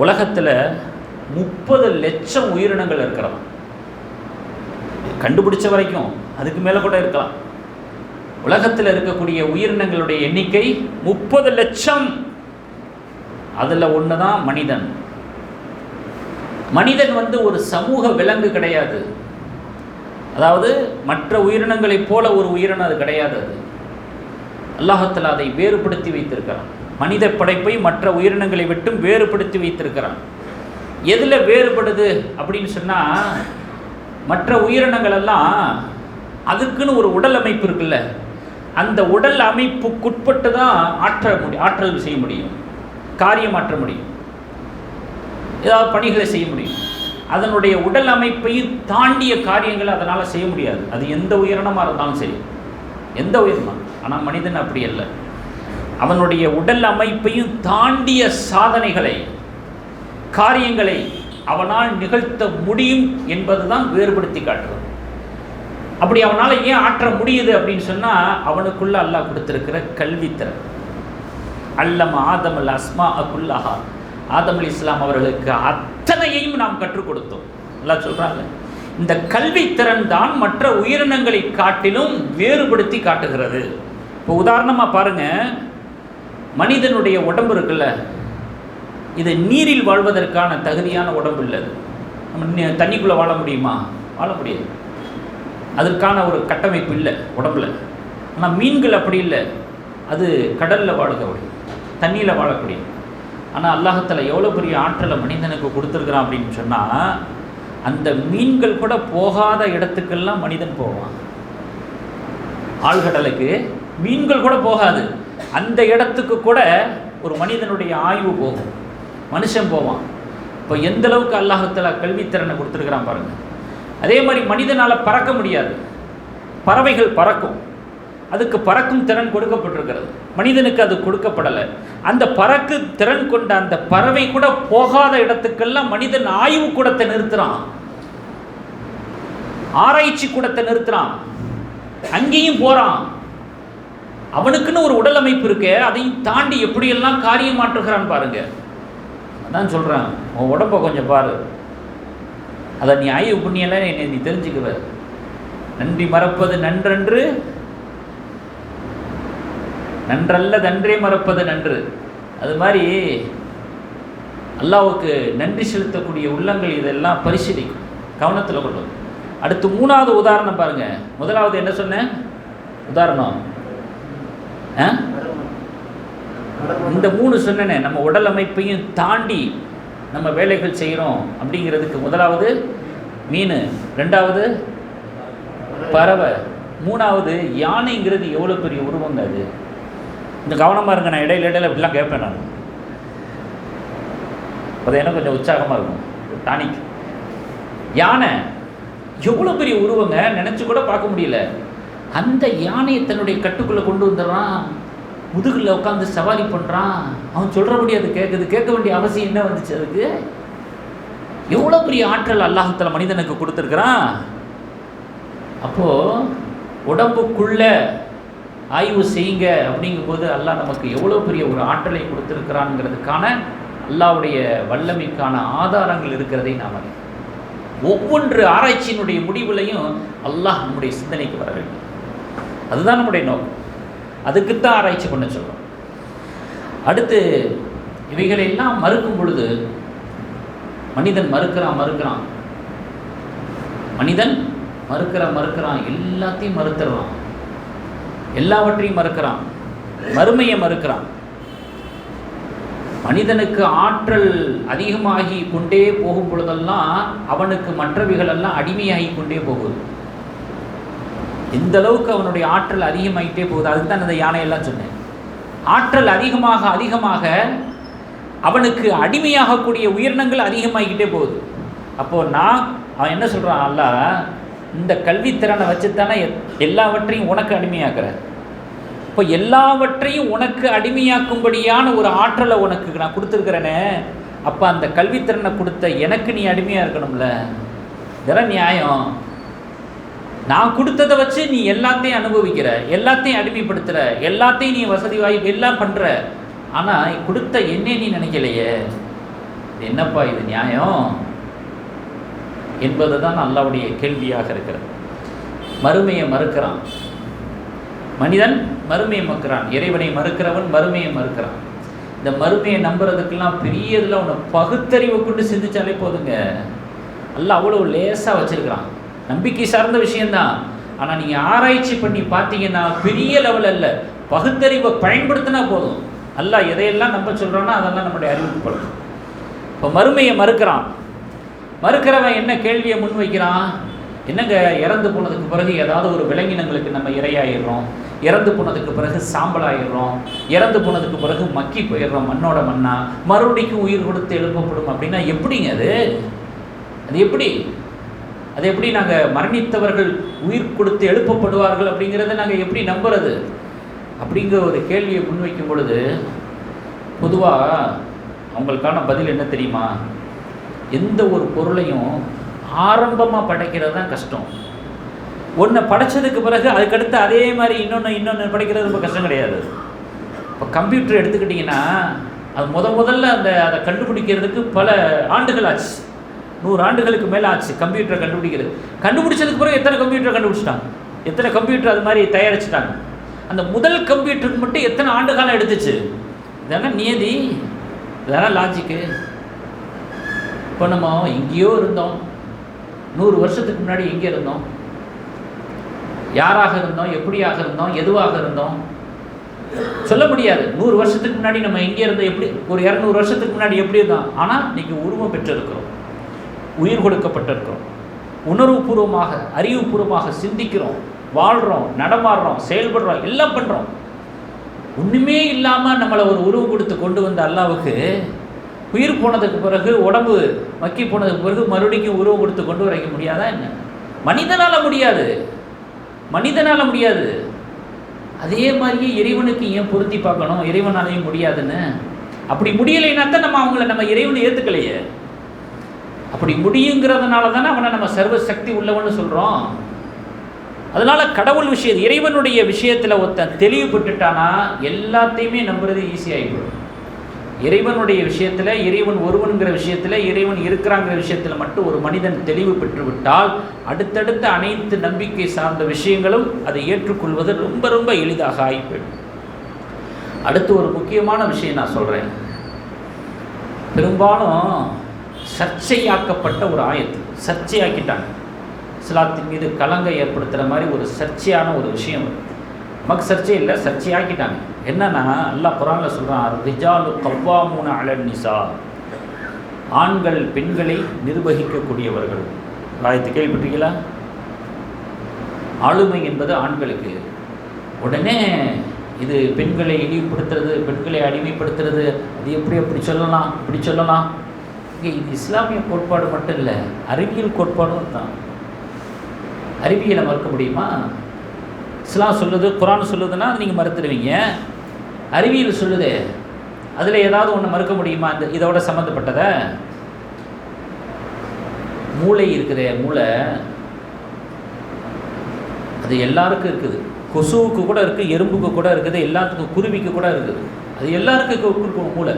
உலகத்தில் 30 லட்சம் உயிரினங்கள் இருக்கிறான். கண்டுபிடிச்ச வரைக்கும் அதுக்கு மேலே கூட இருக்கலாம். உலகத்தில் இருக்கக்கூடிய உயிரினங்களுடைய எண்ணிக்கை 30 லட்சம். அதில் ஒன்று தான் மனிதன். மனிதன் ஒரு சமூக விலங்கு கிடையாது. அதாவது மற்ற உயிரினங்களைப் போல ஒரு உயிரினம் அது கிடையாது. அது அல்லாஹ்தஆலா அதை வேறுபடுத்தி வைத்திருக்கிறான். மனித படைப்பை மற்ற உயிரினங்களை விட்டும் வேறுபடுத்தி வைத்திருக்கிறான். எதில் வேறுபடுது அப்படின்னு சொன்னால், மற்ற உயிரினங்கள் எல்லாம் அதுக்குன்னு ஒரு உடல் அமைப்பு இருக்குல்ல, அந்த உடல் அமைப்புக்குட்பட்டு தான் ஆற்றல் செய்ய முடியும், காரியமாற்ற முடியும், ஏதாவது பணிகளை செய்ய முடியும். அதனுடைய உடல் அமைப்பையும் தாண்டிய காரியங்களை அதனால் செய்ய முடியாது. அது எந்த உயிரினமாக இருந்தாலும் சரி, எந்த உயிரினம். ஆனால் மனிதன் அப்படி அல்ல. அவனுடைய உடல் அமைப்பையும் தாண்டிய சாதனைகளை, காரியங்களை அவனால் நிகழ்த்த முடியும் என்பதுதான் வேறுபடுத்தி காட்டுறது. அப்படி அவனால் ஏன் ஆற்ற முடியுது அப்படின்னு சொன்னால், அவனுக்குள்ள அல்லாஹ் கொடுத்திருக்கிற கல்வித்திறன். அல்லம ஆதம் அல் அஸ்மா அகுல்லஹா, ஆதம் அலி இஸ்லாம் அவர்களுக்கு அத்தனையையும் நாம் கற்றுக் கொடுத்தோம். அல்லாஹ் சொல்கிறாங்க, இந்த கல்வித்திறன் தான் மற்ற உயிரினங்களை காட்டிலும் வேறுபடுத்தி காட்டுகிறது. இப்போ உதாரணமாக பாருங்கள், மனிதனுடைய உடம்பு இருக்குல்ல, இது நீரில் வாழ்வதற்கான தகுதியான உடம்பு இல்லை. நம்ம தண்ணிக்குள்ளே வாழ முடியுமா? வாழ முடியாது. அதற்கான ஒரு கட்டமைப்பு இல்லை உடம்புல. ஆனால் மீன்கள் அப்படி இல்லை, அது கடலில் வாழக்கூடிய, தண்ணியில் வாழக்கூடிய. ஆனால் அல்லாஹ்தஆலா எவ்வளோ பெரிய ஆற்றலை மனிதனுக்கு கொடுத்துருக்குறான் அப்படின்னு சொன்னால், அந்த மீன்கள் கூட போகாத இடத்துக்கெல்லாம் மனிதன் போவான். ஆழ்கடலுக்கு மீன்கள் கூட போகாது, அந்த இடத்துக்கு கூட ஒரு மனிதனுடைய ஆய்வு போகும், மனுஷன் போவான். இப்போ எந்த அளவுக்கு அல்லாஹ்தஆலா கல்வித்திறனை கொடுத்துருக்குறான் பாருங்கள். அதே மாதிரி மனிதனால் பறக்க முடியாது, பறவைகள் பறக்கும், அதுக்கு பறக்கும் திறன் கொடுக்கப்பட்டிருக்கிறது. மனிதனுக்கு அது கொடுக்கப்படலை. அந்த பறக்கு திறன் கொண்ட அந்த பறவை கூட போகாத இடத்துக்கெல்லாம் மனிதன் ஆய்வு கூடத்தை நிறுத்துறான், ஆராய்ச்சி கூடத்தை நிறுத்துறான், அங்கேயும் போகிறான். அவனுக்குன்னு ஒரு உடல் அமைப்பு இருக்கு, அதையும் தாண்டி எப்படியெல்லாம் காரியம் மாற்றுகிறான் பாருங்க. அதான் சொல்கிறேன், உன் உடம்பை கொஞ்சம் பாரு, அதை நீ ஆய்வு பண்ணியெல்லாம் என்னை நீ தெரிஞ்சுக்குவ. நன்றி மறப்பது நன்றன்று, நன்றல்ல தன்றே மறப்பது நன்று. அது மாதிரி அல்லாஹ்வுக்கு நன்றி செலுத்தக்கூடிய உள்ளங்கள் இதெல்லாம் பரிசீலிக்கும், கவனத்தில் கொள்ளும். அடுத்து 3வது உதாரணம் பாருங்க. முதலாவது என்ன சொன்னேன் உதாரணம்? இந்த 3 சொன்னேனே, நம்ம உடல் அமைப்பையும் தாண்டி நம்ம வேலைகள் செய்கிறோம் அப்படிங்கிறதுக்கு முதலாவது மீன், 2வது பறவை, 3வது யானைங்கிறது எவ்வளோ பெரிய உருவங்க அது. இந்த கவனமாக இருங்க, நான் இடையில இப்படிலாம் கேட்பேன். நான் அது எனக்கு கொஞ்சம் உற்சாகமாக இருக்கும். டானிக் யானை எவ்வளோ பெரிய உருவங்க, நினச்சி கூட பார்க்க முடியல. அந்த யானையை தன்னுடைய கட்டுக்குள்ளே கொண்டு வந்துடுறான், முதுகில் உட்காந்து சவாரி பண்ணுறான். அவன் சொல்கிறபடி அது கேட்குது. கேட்க வேண்டிய அவசியம் என்ன வந்துச்சு அதுக்கு? எவ்வளோ பெரிய ஆற்றல் அல்லாஹ்தஆலா மனிதனுக்கு கொடுத்துருக்குறான். அப்போது உடம்புக்குள்ள ஆய்வு செய்யுங்க அப்படிங்கும்போது அல்லாஹ் நமக்கு எவ்வளோ பெரிய ஒரு ஆற்றலை கொடுத்துருக்கிறான்ங்கிறதுக்கான அல்லாஹ்வுடைய வல்லமைக்கான ஆதாரங்கள் இருக்கிறதை நாம் அறிவோம். ஒவ்வொன்று ஆராய்ச்சியினுடைய முடிவுலையும் அல்லாஹ் நம்முடைய சிந்தனைக்கு வர வேண்டும். அதுதான் நம்முடைய நோக்கம். அதுக்குத்தான் ஆராய்ச்சி பண்ண சொல்கிறோம். அடுத்து இவைகளெல்லாம் மறுக்கும் பொழுது மனிதன் மறுக்கிறான், மனிதன் மறுக்கிறான், எல்லாத்தையும் மறுத்துறான், எல்லாவற்றையும் மறுக்கிறான், மறுமையை மறுக்கிறான். மனிதனுக்கு ஆற்றல் அதிகமாகி கொண்டே போகும் பொழுதெல்லாம் அவனுக்கு மற்றவைகளெல்லாம் அடிமையாகி கொண்டே போகுது. இந்த அளவுக்கு அவனுடைய ஆற்றல் அதிகமாகிட்டே போகுது. அதுக்கு தான் இந்த யானையெல்லாம் சொன்னேன். ஆற்றல் அதிகமாக அதிகமாக அவனுக்கு அடிமையாகக்கூடிய உயிரினங்கள் அதிகமாகிக்கிட்டே போகுது. அப்போது அவன் என்ன சொல்கிறான், அல்லாஹ் இந்த கல்வித்திறனை வச்சுத்தானே எல்லாவற்றையும் உனக்கு அடிமையாக்குற. இப்போ எல்லாவற்றையும் உனக்கு அடிமையாக்கும்படியான ஒரு ஆற்றலை உனக்கு நான் கொடுத்துருக்கிறேனே, அப்போ அந்த கல்வித்திறனை கொடுத்த எனக்கு நீ அடிமையாக இருக்கணும்ல. இதெல்லாம் நியாயம். நான் கொடுத்ததை வச்சு நீ எல்லாத்தையும் அனுபவிக்கிற, எல்லாத்தையும் அடிமைப்படுத்துகிற, எல்லாத்தையும் நீ வசதி வாய்ப்பு எல்லாம் பண்ணுற. ஆனால் கொடுத்த என்னே நீ நினைக்கலையே, என்னப்பா இது நியாயம் என்பது தான் அல்லாஹ்வுடைய கேள்வியாக இருக்கிறது. மறுமையை மறுக்கிறான் மனிதன், மறுமையை மறுக்கிறான். இறைவனை மறுக்கிறவன் மறுமையை மறுக்கிறான். இந்த மறுமையை நம்புறதுக்கெல்லாம் பெரிய இதில் அவனை பகுத்தறிவை கொண்டு சிந்திச்சாலே போதுங்க. அல்லாஹ் அவ்வளோ லேசாக வச்சுருக்கிறான். நம்பிக்கை சார்ந்த விஷயந்தான். ஆனால் நீங்கள் ஆராய்ச்சி பண்ணி பார்த்தீங்கன்னா பெரிய லெவல் அல்ல, பகுத்தறிவை பயன்படுத்தினா போதும். அல்லாஹ் எதையெல்லாம் நம்ப சொல்கிறான்னா அதெல்லாம் நம்முடைய அறிவுக்கு படும். இப்போ மறுமையை மறுக்கிறவன் என்ன கேள்வியை முன்வைக்கிறான், என்னங்க இறந்து போனதுக்கு பிறகு ஏதாவது ஒரு விலங்கினங்களுக்கு நம்ம இரையாயிடுறோம், இறந்து போனதுக்கு பிறகு சாம்பலாயிடுறோம், இறந்து போனதுக்கு பிறகு மக்கி போயிடுறோம், மண்ணோட மண்ணா, மறுபடிக்கும் உயிர் கொடுத்து எழுப்பப்படும் அப்படின்னா எப்படிங்க அது எப்படி நாங்கள் மரணித்தவர்கள் உயிர் கொடுத்து எழுப்பப்படுவார்கள் அப்படிங்கிறத நாங்கள் எப்படி நம்புறது அப்படிங்கிற ஒரு கேள்வியை முன்வைக்கும் பொழுது பொதுவாக அவங்களுக்கான பதில் என்ன தெரியுமா, எந்த ஒரு பொருளையும் ஆரம்பமாக படைக்கிறது தான் கஷ்டம். ஒன்று படைச்சதுக்கு பிறகு அதுக்கடுத்து அதே மாதிரி இன்னொன்று படைக்கிறது ரொம்ப கஷ்டம் கிடையாது. இப்போ கம்ப்யூட்டர் எடுத்துக்கிட்டிங்கன்னா அது முதல்ல அதை கண்டுபிடிக்கிறதுக்கு பல ஆண்டுகள் ஆச்சு, 100 ஆண்டுகளுக்கு மேலே ஆச்சு கம்ப்யூட்டரை கண்டுபிடிச்சதுக்கு பிறகு எத்தனை கம்ப்யூட்டரை கண்டுபிடிச்சிட்டாங்க, எத்தனை கம்ப்யூட்டர் அது மாதிரி தயாரிச்சிட்டாங்க. அந்த முதல் கம்ப்யூட்டருக்கு மட்டும் எத்தனை ஆண்டு காலம் எடுத்துச்சு. இதெல்லாம் நியதி, இதெல்லாம் லாஜிக்கு. இப்போ நம்ம எங்கேயோ இருந்தோம், 100 வருஷத்துக்கு முன்னாடி எங்கே இருந்தோம், யாராக இருந்தோம், எப்படியாக இருந்தோம், எதுவாக இருந்தோம் சொல்ல முடியாது. 100 வருஷத்துக்கு முன்னாடி நம்ம எங்கே இருந்தோம், எப்படி ஒரு 200 வருஷத்துக்கு முன்னாடி எப்படி இருந்தோம். ஆனால் இன்றைக்கி உருவம் பெற்றிருக்கிறோம், உயிர் கொடுக்கப்பட்டிருக்கிறோம், உணர்வுபூர்வமாக அறிவுபூர்வமாக சிந்திக்கிறோம், வாழ்கிறோம், நடமாடுறோம், செயல்படுறோம், எல்லாம் பண்ணுறோம். ஒன்றுமே இல்லாமல் நம்மளை ஒரு உருவம் கொடுத்து கொண்டு வந்த அல்லாவுக்கு உயிர் போனதுக்கு பிறகு, உடம்பு மக்கி போனதுக்கு பிறகு மறுபடியும் உருவம் கொடுத்து கொண்டு வரைக்க முடியாதா என்ன? மனிதனால் முடியாது. அதே மாதிரியே இறைவனுக்கு ஏன் பொருத்தி பார்க்கணும், இறைவனாலையும் முடியாதுன்னு. அப்படி முடியலைன்னா தான் நம்ம இறைவனை ஏற்றுக்கலையே. அப்படி முடியுங்கிறதுனால தானே அவனை நம்ம சர்வ சக்தி உள்ளவன்னு சொல்கிறோம். அதனால் கடவுள் விஷயம், இறைவனுடைய விஷயத்தில் ஒருத்தன் தெளிவுபட்டுட்டானா எல்லாத்தையுமே நம்புறது ஈஸியாகிடும். இறைவனுடைய விஷயத்தில், இறைவன் ஒருவனுங்கிற விஷயத்தில், இறைவன் இருக்கிறாங்கிற விஷயத்தில் மட்டும் ஒரு மனிதன் தெளிவு பெற்றுவிட்டால் அடுத்தடுத்த அனைத்து நம்பிக்கை சார்ந்த விஷயங்களும் அதை ஏற்றுக்கொள்வது ரொம்ப ரொம்ப எளிதாக ஆகிப்போயிடும். அடுத்து ஒரு முக்கியமான விஷயம் நான் சொல்கிறேன். பெரும்பாலும் சர்ச்சையாக்கப்பட்ட ஒரு ஆயத்து, சர்ச்சையாக்கிட்டாங்க. இஸ்லாத்தின் மீது கலங்கை ஏற்படுத்துகிற மாதிரி ஒரு சர்ச்சையான ஒரு விஷயம். நமக்கு சர்ச்சை இல்லை, சர்ச்சையாக்கிட்டாங்க. என்னன்னா அல்லாஹ் குர்ஆனில் சொல்கிறான், ரிஜாலு கவ்வாமூன அலன் நிசா, ஆண்கள் பெண்களை நிர்வகிக்கக்கூடியவர்கள். ஆயத்து கேள்விப்பட்டீங்களா? ஆளுமை என்பது ஆண்களுக்கு. உடனே இது பெண்களை இழிவுபடுத்துறது, பெண்களை அடிமைப்படுத்துறது, அது அப்படி சொல்லலாம். இங்கே இது இஸ்லாமிய கோட்பாடு மட்டும் இல்லை, அறிவியல் கோட்பாடும் தான். அறிவியலை மறுக்க முடியுமா? இஸ்லாம் சொல்லுது, குர்ஆன் சொல்லுதுன்னா நீங்கள் மறுத்துடுவீங்க. அறிவியல் சொல்லுது, அதில் ஏதாவது ஒன்று மறுக்க முடியுமா? இதோட சம்மந்தப்பட்டதை மூளை இருக்குதே, மூளை அது எல்லாருக்கும் இருக்குது. கொசுவுக்கு கூட இருக்குது, எறும்புக்கு கூட இருக்குது, எல்லாத்துக்கும், குருவிக்கு கூட இருக்குது. அது எல்லாருக்கும் இருக்கும் மூளை.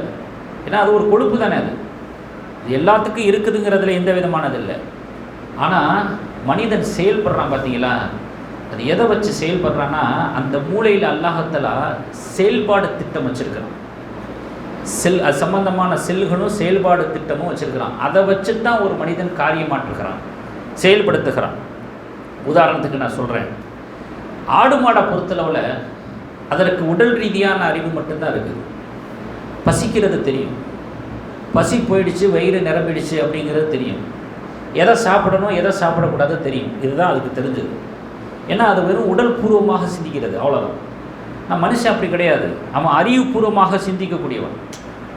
ஏன்னா அது ஒரு கொழுப்பு தானே. அது எல்லாத்துக்கும் இருக்குதுங்கிறதுல எந்த விதமானது இல்லை. ஆனால் மனிதன் செயல்படுறான் பார்த்தீங்களா, அது எதை வச்சு செயல்படுறான்னா அந்த மூளையில் அல்லாஹ்தஆலா செயல்பாடு திட்டம் வச்சுருக்கிறான். அது சம்பந்தமான செல்களும் செயல்பாடு திட்டமும் வச்சுருக்கிறான். அதை வச்சு தான் ஒரு மனிதன் காரியமாற்றுகிறான், செயல்படுத்துகிறான். உதாரணத்துக்கு நான் சொல்கிறேன், ஆடு மாடை பொறுத்தளவில் அதற்கு உடல் ரீதியான அறிவு மட்டும்தான் இருக்குது. பசிக்கிறது தெரியும், பசி போயிடுச்சு, வயிறு நிரம்பிடுச்சு அப்படிங்கிறது தெரியும், எதை சாப்பிடணும் எதை சாப்பிடக்கூடாது தெரியும். இதுதான் அதுக்கு தெரிஞ்சது. ஏன்னா அது வெறும் உடல் பூர்வமாக சிந்திக்கிறது, அவ்வளோதான். நான் மனுஷன் அப்படி கிடையாது, அவன் அறிவுபூர்வமாக சிந்திக்கக்கூடியவன்.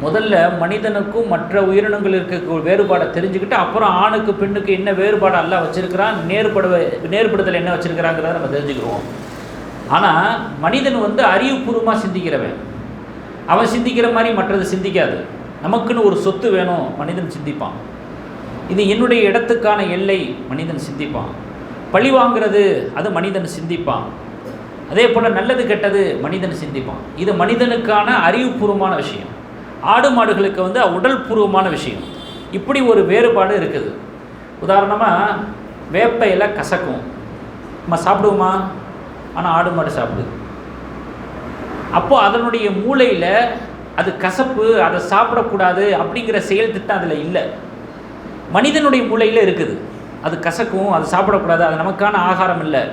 முதல்ல மனிதனுக்கும் மற்ற உயிரினங்கள் இருக்க வேறுபாடை தெரிஞ்சுக்கிட்டு அப்புறம் ஆணுக்கு பெண்ணுக்கு என்ன வேறுபாடு அல்லாஹ் வச்சுருக்கிறான், நேர்படுதல் என்ன வச்சுருக்கிறாங்கிறத நம்ம தெரிஞ்சுக்கிறோம். ஆனால் மனிதன் அறிவுபூர்வமாக சிந்திக்கிறவன், அவன் சிந்திக்கிற மாதிரி மற்றது சிந்திக்காது. நமக்குன்னு ஒரு சொத்து வேணும், மனிதன் சிந்திப்பான். இது என்னுடைய இடத்துக்கான எல்லை, மனிதன் சிந்திப்பான். பழி வாங்கிறது அது மனிதன் சிந்திப்பான். அதே போல் நல்லது கெட்டது மனிதன் சிந்திப்பான். இது மனிதனுக்கான அறிவுபூர்வமான விஷயம். ஆடு மாடுகளுக்கு உடல் பூர்வமான விஷயம். இப்படி ஒரு வேறுபாடு இருக்குது. உதாரணமாக வேப்ப இலை கசக்கும், நம்ம சாப்பிடுவோமா? ஆனால் ஆடு மாடு சாப்பிடுது. அப்போது அதனுடைய மூளையில் அது கசப்பு, அதை சாப்பிடக்கூடாது அப்படிங்கிற செயல் திட்டம் அதில் இல்லை. மனிதனுடைய மூளையில் இருக்குது, அது கசக்கும், அது சாப்பிடக்கூடாது, அது நமக்கான ஆகாரம் இல்லை.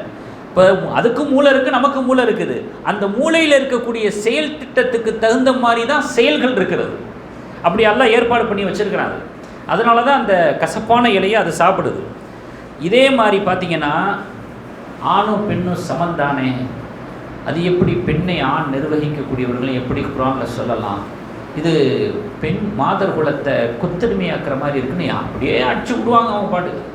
இப்போ அதுக்கும் மூளை இருக்குது, நமக்கு மூளை இருக்குது. அந்த மூளையில் இருக்கக்கூடிய செயல் திட்டத்துக்கு தகுந்த மாதிரி தான் செயல்கள் இருக்கிறது. அப்படி எல்லாம் ஏற்பாடு பண்ணி வச்சுருக்கிறாங்க. அதனால தான் அந்த கசப்பான இலையை அது சாப்பிடுது. இதே மாதிரி பார்த்திங்கன்னா ஆணும் பெண்ணும் சமந்தானே, அது எப்படி பெண்ணை ஆண் நிர்வகிக்கக்கூடியவர்களை எப்படி குர்ஆனில் சொல்லலாம்? இது பெண் மாதர் குலத்தை கொத்தடிமையாக்குற மாதிரி இருக்குன்னு அப்படியே அடிச்சு விடுவாங்க அவங்க பாட்டுக்கு.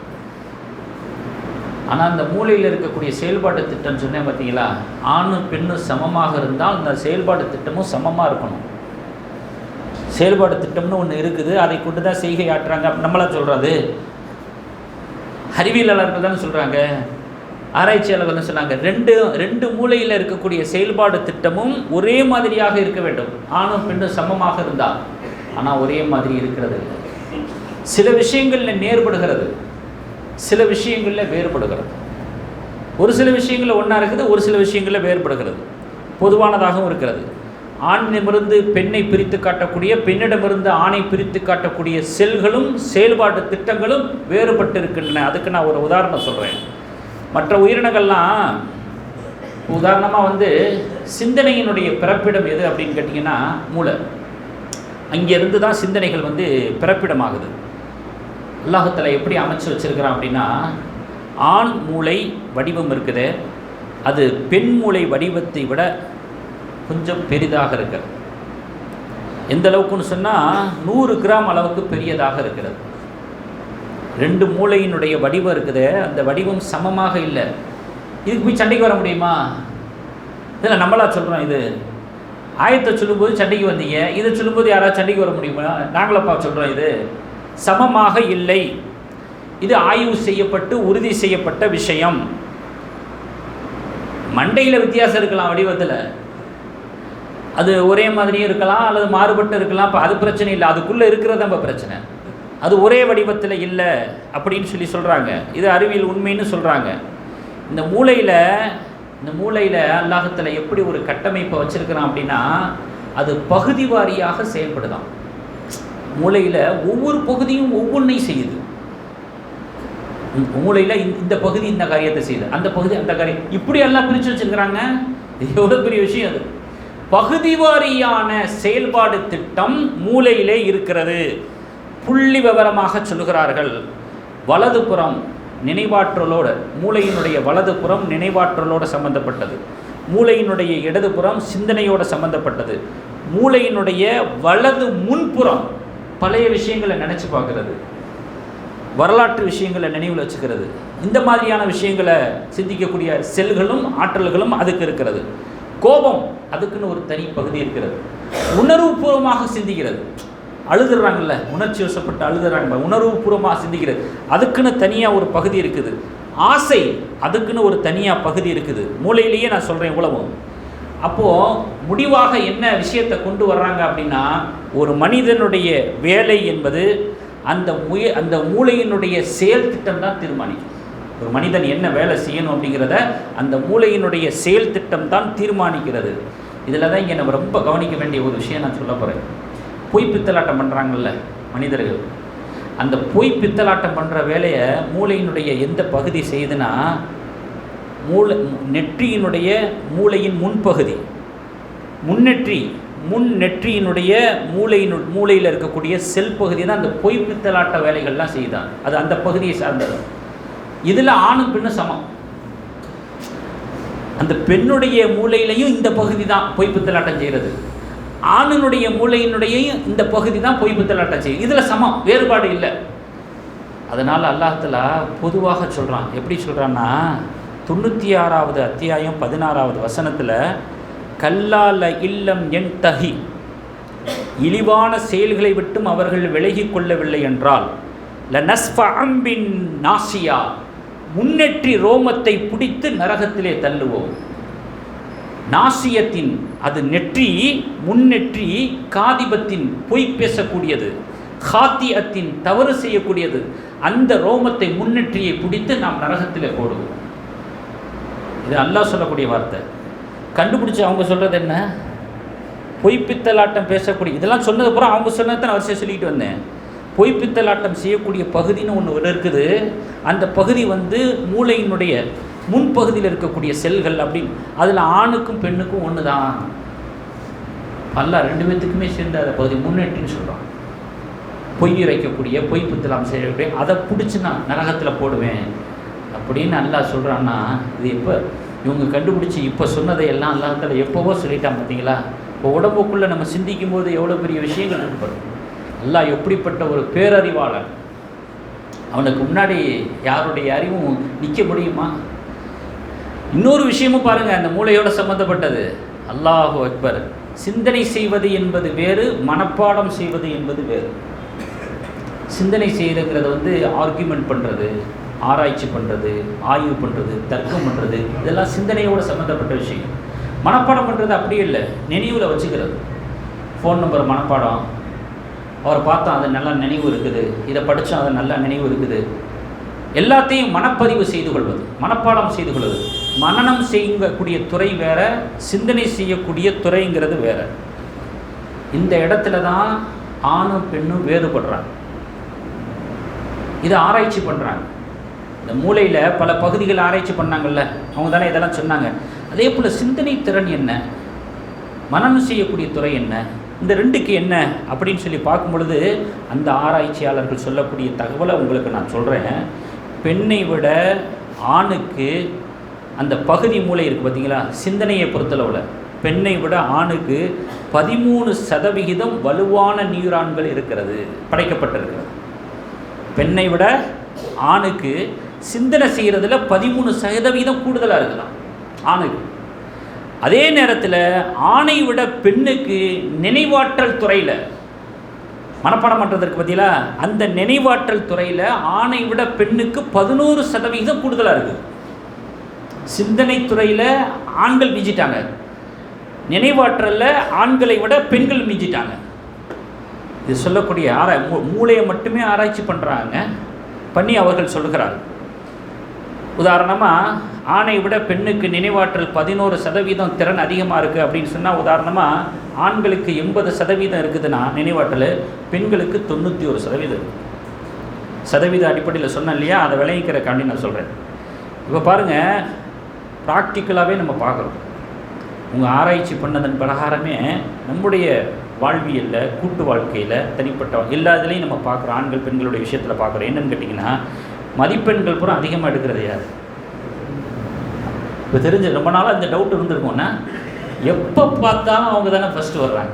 ஆனால் அந்த மூளையில் இருக்கக்கூடிய செயல்பாட்டு திட்டம் சொன்னேன் பார்த்தீங்களா, ஆணும் பெண்ணும் சமமாக இருந்தால் அந்த செயல்பாட்டு திட்டமும் சமமாக இருக்கணும். செயல்பாடு திட்டம்னு ஒன்று இருக்குது, அதை கொண்டு தான் செய்கை ஆட்டுறாங்க. நம்மளா சொல்கிறது, அறிவியலாளர்கள் தானே சொல்கிறாங்க, ஆராய்ச்சியாளர்கள் சொன்னாங்க. ரெண்டு மூளையில் இருக்கக்கூடிய செயல்பாடு திட்டமும் ஒரே மாதிரியாக இருக்க வேண்டும். ஆணும் பெண்ணும் சமமாக இருந்தால். ஆனால் ஒரே மாதிரி இருக்கிறது இல்லை. சில விஷயங்களில் நேர்படுகிறது, சில விஷயங்களில் வேறுபடுகிறது. ஒரு சில விஷயங்களில் ஒன்றா இருக்குது, ஒரு சில விஷயங்களில் வேறுபடுகிறது. பொதுவானதாகவும் இருக்கிறது. ஆணிடமிருந்து பெண்ணை பிரித்து காட்டக்கூடிய, பெண்ணிடமிருந்து ஆணை பிரித்து காட்டக்கூடிய செல்களும் செயல்பாட்டு திட்டங்களும் வேறுபட்டு இருக்கின்றன. அதுக்கு நான் ஒரு உதாரணம் சொல்கிறேன். மற்ற உயிரினங்கள்லாம் உதாரணமாக சிந்தனையினுடைய பிறப்பிடம் எது அப்படின்னு கேட்டிங்கன்னா மூளை. அங்கேருந்து தான் சிந்தனைகள் பிறப்பிடமாகுது. அல்லாஹ்தஆலா எப்படி அமைச்சு வச்சுருக்கிறான் அப்படின்னா, ஆண் மூளை வடிவம் இருக்குது, அது பெண் மூளை வடிவத்தை விட கொஞ்சம் பெரிதாக இருக்கிறது. எந்த அளவுக்குன்னு சொன்னால் 100 கிராம் அளவுக்கு பெரியதாக இருக்கிறது. ரெண்டு மூளையினுடைய வடிவம் இருக்குது, அந்த வடிவம் சமமாக இல்லை. இதுக்கு போய் சண்டைக்கு வர முடியுமா? இதில் நம்மளா சொல்கிறோம், இது ஆயத்தை சொல்லும்போது சண்டைக்கு வந்தீங்க, இதை சொல்லும்போது யாராவது சண்டைக்கு வர முடியுமா? நாங்களப்பா சொல்கிறோம், இது சமமாக இல்லை. இது ஆய்வு செய்யப்பட்டு உறுதி செய்யப்பட்ட விஷயம். மண்டையில் வித்தியாசம் இருக்கலாம், வடிவத்தில் அது ஒரே மாதிரியும் இருக்கலாம், அல்லது மாறுபட்டு இருக்கலாம். இப்போ அது பிரச்சனை இல்லை, அதுக்குள்ளே இருக்கிறது நம்ம பிரச்சனை. அது ஒரே வடிவத்தில் இல்லை அப்படின்னு சொல்கிறாங்க. இது அறிவியல் உண்மைன்னு சொல்கிறாங்க. இந்த மூளையில் அல்லாஹ்தஆலா எப்படி ஒரு கட்டமைப்பை வச்சுருக்கிறான் அப்படின்னா, அது பகுதி வாரியாக செயல்படுதான். மூளையில் ஒவ்வொரு பகுதியும் ஒவ்வொன்றையும் செய்யுது. மூளையில் இந்த பகுதி இந்த காரியத்தை செய்யுது, அந்த பகுதி அந்த காரியம், இப்படி எல்லாம் பிரித்து வச்சுருக்கிறாங்க. எவ்வளோ பெரிய விஷயம் அது. பகுதி வாரியான செயல்பாடு திட்டம் மூளையிலே இருக்கிறது. புள்ளி விவரமாக சொல்லுகிறார்கள். வலதுபுறம் நினைவாற்றலோடு, மூளையினுடைய வலதுபுறம் நினைவாற்றலோடு சம்பந்தப்பட்டது, மூளையினுடைய இடதுபுறம் சிந்தனையோடு சம்பந்தப்பட்டது, மூளையினுடைய வலது முன்புறம் பழைய விஷயங்களை நினச்சி பார்க்கறது, வரலாற்று விஷயங்களை நினைவில் வச்சுக்கிறது, இந்த மாதிரியான விஷயங்களை சிந்திக்கக்கூடிய செல்களும் ஆற்றல்களும் அதுக்கு இருக்கிறது. கோபம் அதுக்குன்னு ஒரு தனி பகுதி இருக்கிறது. உணர்வுபூர்வமாக சிந்திக்கிறது, அழுதுறாங்கல்ல, உணர்ச்சி வசப்பட்டு அழுதுறாங்க, உணர்வுபூர்வமாக சிந்திக்கிறது, அதுக்குன்னு தனியாக ஒரு பகுதி இருக்குது. ஆசை அதுக்குன்னு ஒரு தனியாக பகுதி இருக்குது. மூளையிலேயே நான் சொல்கிறேன் இவ்வளவும். அப்போது முடிவாக என்ன விஷயத்தை கொண்டு வர்றாங்க அப்படின்னா, ஒரு மனிதனுடைய வேலை என்பது அந்த மூளையினுடைய செயல் திட்டம் தான் தீர்மானிக்கும். ஒரு மனிதன் என்ன வேலை செய்யணும் அப்படிங்கிறத அந்த மூளையினுடைய செயல் திட்டம் தான் தீர்மானிக்கிறது. இதில் தான் இங்கே நம்ம ரொம்ப கவனிக்க வேண்டிய ஒரு விஷயம் நான் சொல்ல போகிறேன். பொய் பித்தலாட்டம் பண்ணுறாங்கல்ல மனிதர்கள், அந்த பொய் பித்தலாட்டம் பண்ணுற வேலையை மூளையினுடைய எந்த பகுதி செய்யுதுன்னா, நெற்றியினுடைய மூளையின் முன்பகுதி, முன்னெற்றியினுடைய மூளையில் இருக்கக்கூடிய செல் பகுதி தான் அந்த பொய் பித்தலாட்ட வேலைகள்லாம் செய்தான். அது அந்த பகுதியை சார்ந்தது. இதில் ஆணும் பெண்ணும் சமம். அந்த பெண்ணுடைய மூளையிலையும் இந்த பகுதி தான் பொய் பித்தலாட்டம் செய்கிறது, ஆணினுடைய மூளையினுடையும் இந்த பகுதி தான் பொய் பித்தலாட்டம் செய்யும். இதில் சமம், வேறுபாடு இல்லை. அதனால் அல்லாஹ் தஆலா பொதுவாக சொல்கிறான். எப்படி சொல்கிறான்னா, 96வது அத்தியாயம் 16வது வசனத்தில், கல்லால இல்லம் என் தகி, இழிவான செயல்களை விட்டும் அவர்கள் விலகி கொள்ளவில்லை என்றால், லனஸ்ஃப அம்பின் நாசியா, முன்னெற்றி ரோமத்தை பிடித்து நரகத்திலே தள்ளுவோம். நாசியத்தின், அது நெற்றி, முன்னெற்றி, காதிபத்தின் பொய் பேசக்கூடியது, ஹாத்தியத்தின் தவறு செய்யக்கூடியது, அந்த ரோமத்தை முன்னெற்றியை பிடித்து நாம் நரகத்திலே போடுவோம். இது அல்லாஹ் சொல்லக்கூடிய வார்த்தை. கண்டுபிடிச்சி அவங்க சொல்கிறது என்ன? பொய்ப்பித்தலாட்டம் பேசக்கூடிய, இதெல்லாம் சொன்னதுக்கப்புறம் அவங்க சொன்னதை நான் வரிசையை சொல்லிட்டு வந்தேன். பொய்ப்பித்தலாட்டம் செய்யக்கூடிய பகுதின்னு ஒன்று இருக்குது. அந்த பகுதி மூளையினுடைய முன்பகுதியில் இருக்கக்கூடிய செல்கள் அப்படின்னு. அதில் ஆணுக்கும் பெண்ணுக்கும் ஒன்று தான். அல்லாஹ் 2 பேத்துக்குமே சேர்ந்து அதை பகுதி முன்னேற்றின்னு சொல்கிறான். பொய் இறைக்கக்கூடிய, பொய்ப்பித்தலாம் செய்யக்கூடிய, அதை பிடிச்சி நான் நரகத்தில் போடுவேன் அப்படின்னு அல்லாஹ் சொல்கிறான்னா, இது எப்போ இவங்க கண்டுபிடிச்சி இப்போ சொன்னதையெல்லாம் அல்லாஹ் தஆலா எப்போவோ சொல்லிட்டான். பார்த்தீங்களா? இப்போ உடம்புக்குள்ளே நம்ம சிந்திக்கும் போது எவ்வளோ பெரிய விஷயங்கள் ஏற்படும். அல்லாஹ் எப்படிப்பட்ட ஒரு பேரறிவாளன். அவனுக்கு முன்னாடி யாருடைய அறிவும் நிற்க முடியுமா? இன்னொரு விஷயமும் பாருங்கள், அந்த மூளையோட சம்மந்தப்பட்டது. அல்லாஹு அக்பர். சிந்தனை செய்வது என்பது வேறு, மனப்பாடம் செய்வது என்பது வேறு. சிந்தனை செய்கிறதுங்கிறது ஆர்கியூமெண்ட் பண்ணுறது, ஆராய்ச்சி பண்ணுறது, ஆய்வு பண்ணுறது, தர்க்கம் பண்ணுறது, இதெல்லாம் சிந்தனையோடு சம்மந்தப்பட்ட விஷயம். மனப்பாடம் பண்ணுறது அப்படியே இல்லை, நினைவில் வச்சுக்கிறது. ஃபோன் நம்பர் மனப்பாடம், அவரை பார்த்தா அது நல்லா நினைவு இருக்குது, இதை படித்தா அது நல்லா நினைவு இருக்குது. எல்லாத்தையும் மனப்பதிவு செய்து கொள்வது, மனப்பாடம் செய்து கொள்வது. மனனம் செய்யக்கூடிய துறை வேற, சிந்தனை செய்யக்கூடிய துறைங்கிறது வேற. இந்த இடத்துல தான் ஆணும் பெண்ணும் வேறுபடுறாங்க. இதை ஆராய்ச்சி பண்ணுறாங்க. இந்த மூளையில் பல பகுதிகள் ஆராய்ச்சி பண்ணாங்கல்ல, அவங்க தானே இதெல்லாம் சொன்னாங்க. அதே போல் சிந்தனை திறன் என்ன, மனனம் செய்யக்கூடிய துறை என்ன, இந்த ரெண்டுக்கு என்ன அப்படின்னு சொல்லி பார்க்கும் பொழுது அந்த ஆராய்ச்சியாளர்கள் சொல்லக்கூடிய தகவலை உங்களுக்கு நான் சொல்கிறேன். பெண்ணை விட ஆணுக்கு அந்த பகுதி மூளை இருக்குது பார்த்தீங்களா, சிந்தனையை பொறுத்தளவில் பெண்ணை விட ஆணுக்கு 13% வலுவான நியூரான்கள் இருக்கிறது, படைக்கப்பட்டிருக்கிறது. பெண்ணை விட ஆணுக்கு சிந்தனை செய்கிறதுல 13% கூடுதலாக இருக்கலாம் ஆணுக்கு. அதே நேரத்தில் ஆணை விட பெண்ணுக்கு நினைவாற்றல் துறையில், மனப்பாடம் பண்ணுறதுக்கு பார்த்தீங்களா, அந்த நினைவாற்றல் துறையில் ஆணை விட பெண்ணுக்கு 11% கூடுதலாக இருக்குது. சிந்தனை துறையில் ஆண்கள் மிஞ்சிட்டாங்க, நினைவாற்றலில் ஆண்களை விட பெண்கள் மிஞ்சிட்டாங்க. இது சொல்லக்கூடிய மூளையை மட்டுமே ஆராய்ச்சி பண்ணி அவர்கள் சொல்கிறார்கள். உதாரணமாக ஆணை விட பெண்ணுக்கு நினைவாற்றல் 11% திறன் அதிகமாக இருக்குது அப்படின்னு சொன்னால், உதாரணமாக ஆண்களுக்கு 80% இருக்குதுன்னா நினைவாற்றல், பெண்களுக்கு 91% சதவீத அடிப்படையில் சொன்னேன் இல்லையா, அதை விளைவிக்கிறக்காண்டி நான் சொல்கிறேன். இப்போ பாருங்கள், ப்ராக்டிக்கலாகவே நம்ம பார்க்குறோம். உங்கள் ஆராய்ச்சி பண்ணதன் பிரகாரமே நம்முடைய வாழ்வியலில், கூட்டு வாழ்க்கையில், தனிப்பட்ட எல்லா இதுலேயும் நம்ம பார்க்குறோம். ஆண்கள் பெண்களுடைய விஷயத்தில் பார்க்குறோம். என்னென்னு கேட்டிங்கன்னா, மதிப்பெண்கள் பூரா அதிகமாக எடுக்கிறது யார்? இப்போ தெரிஞ்ச ரொம்ப நாளாக இந்த டவுட் இருந்திருக்கோன்னா, எப்போ பார்த்தாலும் அவங்க தானே ஃபஸ்ட்டு வர்றாங்க.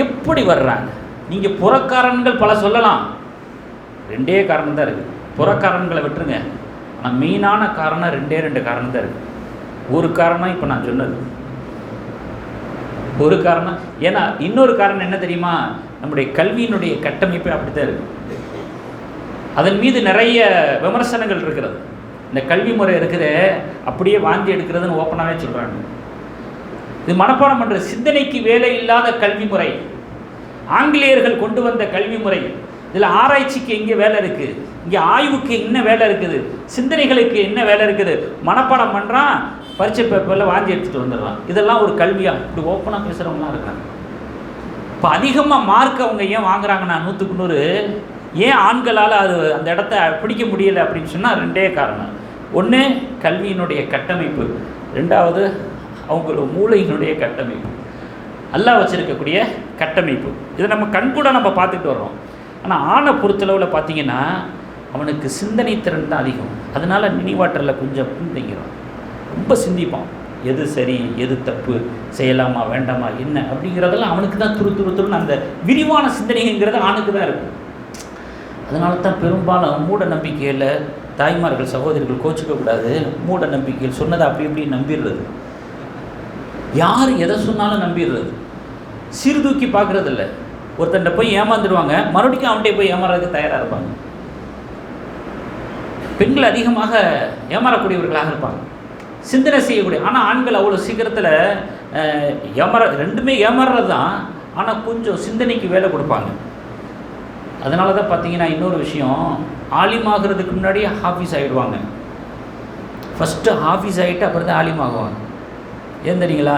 எப்படி வர்றாங்க? நீங்கள் புறக்காரன்கள் பல சொல்லலாம், 2 காரணம் தான் இருக்குது. புறக்காரன்களை விட்டுருங்க, ஆனால் மெயினான காரணம் 2 காரணம் தான் இருக்குது. ஒரு காரணம் இப்போ நான் சொன்னது, ஒரு காரணம். ஏன்னா இன்னொரு காரணம் என்ன தெரியுமா, நம்முடைய கல்வியினுடைய கட்டமைப்பே அப்படி தான் இருக்குது. அதன் மீது நிறைய விமர்சனங்கள் இருக்கிறது. இந்த கல்வி முறை இருக்கிற அப்படியே வாந்தி எடுக்கிறதுன்னு ஓப்பனாகவே சொல்கிறாங்க. இது மனப்பாடம் பண்ணுற சிந்தனைக்கு வேலை இல்லாத கல்வி முறை, ஆங்கிலேயர்கள் கொண்டு வந்த கல்வி முறை. இதில் ஆராய்ச்சிக்கு எங்கே வேலை இருக்குது, இங்கே ஆய்வுக்கு என்ன வேலை இருக்குது, சிந்தனைகளுக்கு என்ன வேலை இருக்குது. மனப்பாடம் பண்ணுறான், பரீட்சை பேப்பரில் வாங்கி எடுத்துகிட்டு வந்துடுறான். இதெல்லாம் ஒரு கல்வியாக இப்படி ஓப்பனாக பேசுகிறவங்களாம் இருக்காங்க. இப்போ அதிகமாக மார்க் அவங்க ஏன் வாங்குறாங்கன்னா 100க்கு 100, ஏன் ஆண்களால் அது அந்த இடத்த பிடிக்க முடியலை அப்படின்னு சொன்னால் 2 காரணம். ஒன்று கல்வியினுடைய கட்டமைப்பு, 2வது அவங்களோட மூளையினுடைய கட்டமைப்பு, அல்லாஹ் வச்சுருக்கக்கூடிய கட்டமைப்பு. இதை நம்ம கண்கூட நம்ம பார்த்துட்டு வர்றோம். ஆனால் ஆணை பொறுத்தளவில் பார்த்தீங்கன்னா அவனுக்கு சிந்தனை திறன் தான் அதிகம். அதனால் நினைவாற்றலில் கொஞ்சம் பின்தங்கிறான். ரொம்ப சிந்திப்பான், எது சரி எது தப்பு, செய்யலாமா வேண்டாமா என்ன அப்படிங்கிறதெல்லாம் அவனுக்கு தான் துருன்னு அந்த விரிவான சிந்தனைங்கிறது ஆணுக்கு தான் இருக்கும். அதனால தான் பெரும்பாலும் மூட நம்பிக்கையில் தாய்மார்கள் சகோதரிகள் கோச்சிக்கக்கூடாது. மூட நம்பிக்கையில் சொன்னதை அப்படி இப்படி நம்பிடுறது, யார் எதை சொன்னாலும் நம்பிடுறது, சீர்தூக்கி பார்க்குறதில்ல. ஒருத்தன்ட்ட போய் ஏமாந்துடுவாங்க, மறுபடியும் அவன்கிட்ட போய் ஏமாறதுக்கு தயாராக இருப்பாங்க. பெண்கள் அதிகமாக ஏமாறக்கூடியவர்களாக இருப்பாங்க, சிந்தனை செய்யக்கூடிய. ஆனால் ஆண்கள் அவ்வளோ சீக்கிரத்தில் ரெண்டுமே ஏமாறுறது தான், ஆனால் கொஞ்சம் சிந்தனைக்கு வேலை கொடுப்பாங்க. அதனால தான் பார்த்தீங்கன்னா இன்னொரு விஷயம், ஆலிமாகிறதுக்கு முன்னாடியே ஹாஃபீஸ் ஆகிடுவாங்க. ஃபஸ்ட்டு ஹாஃபீஸ் ஆகிட்டு அப்புறம் தான் ஆலிம் ஆகுவாங்க. ஏன் தெரியுங்களா?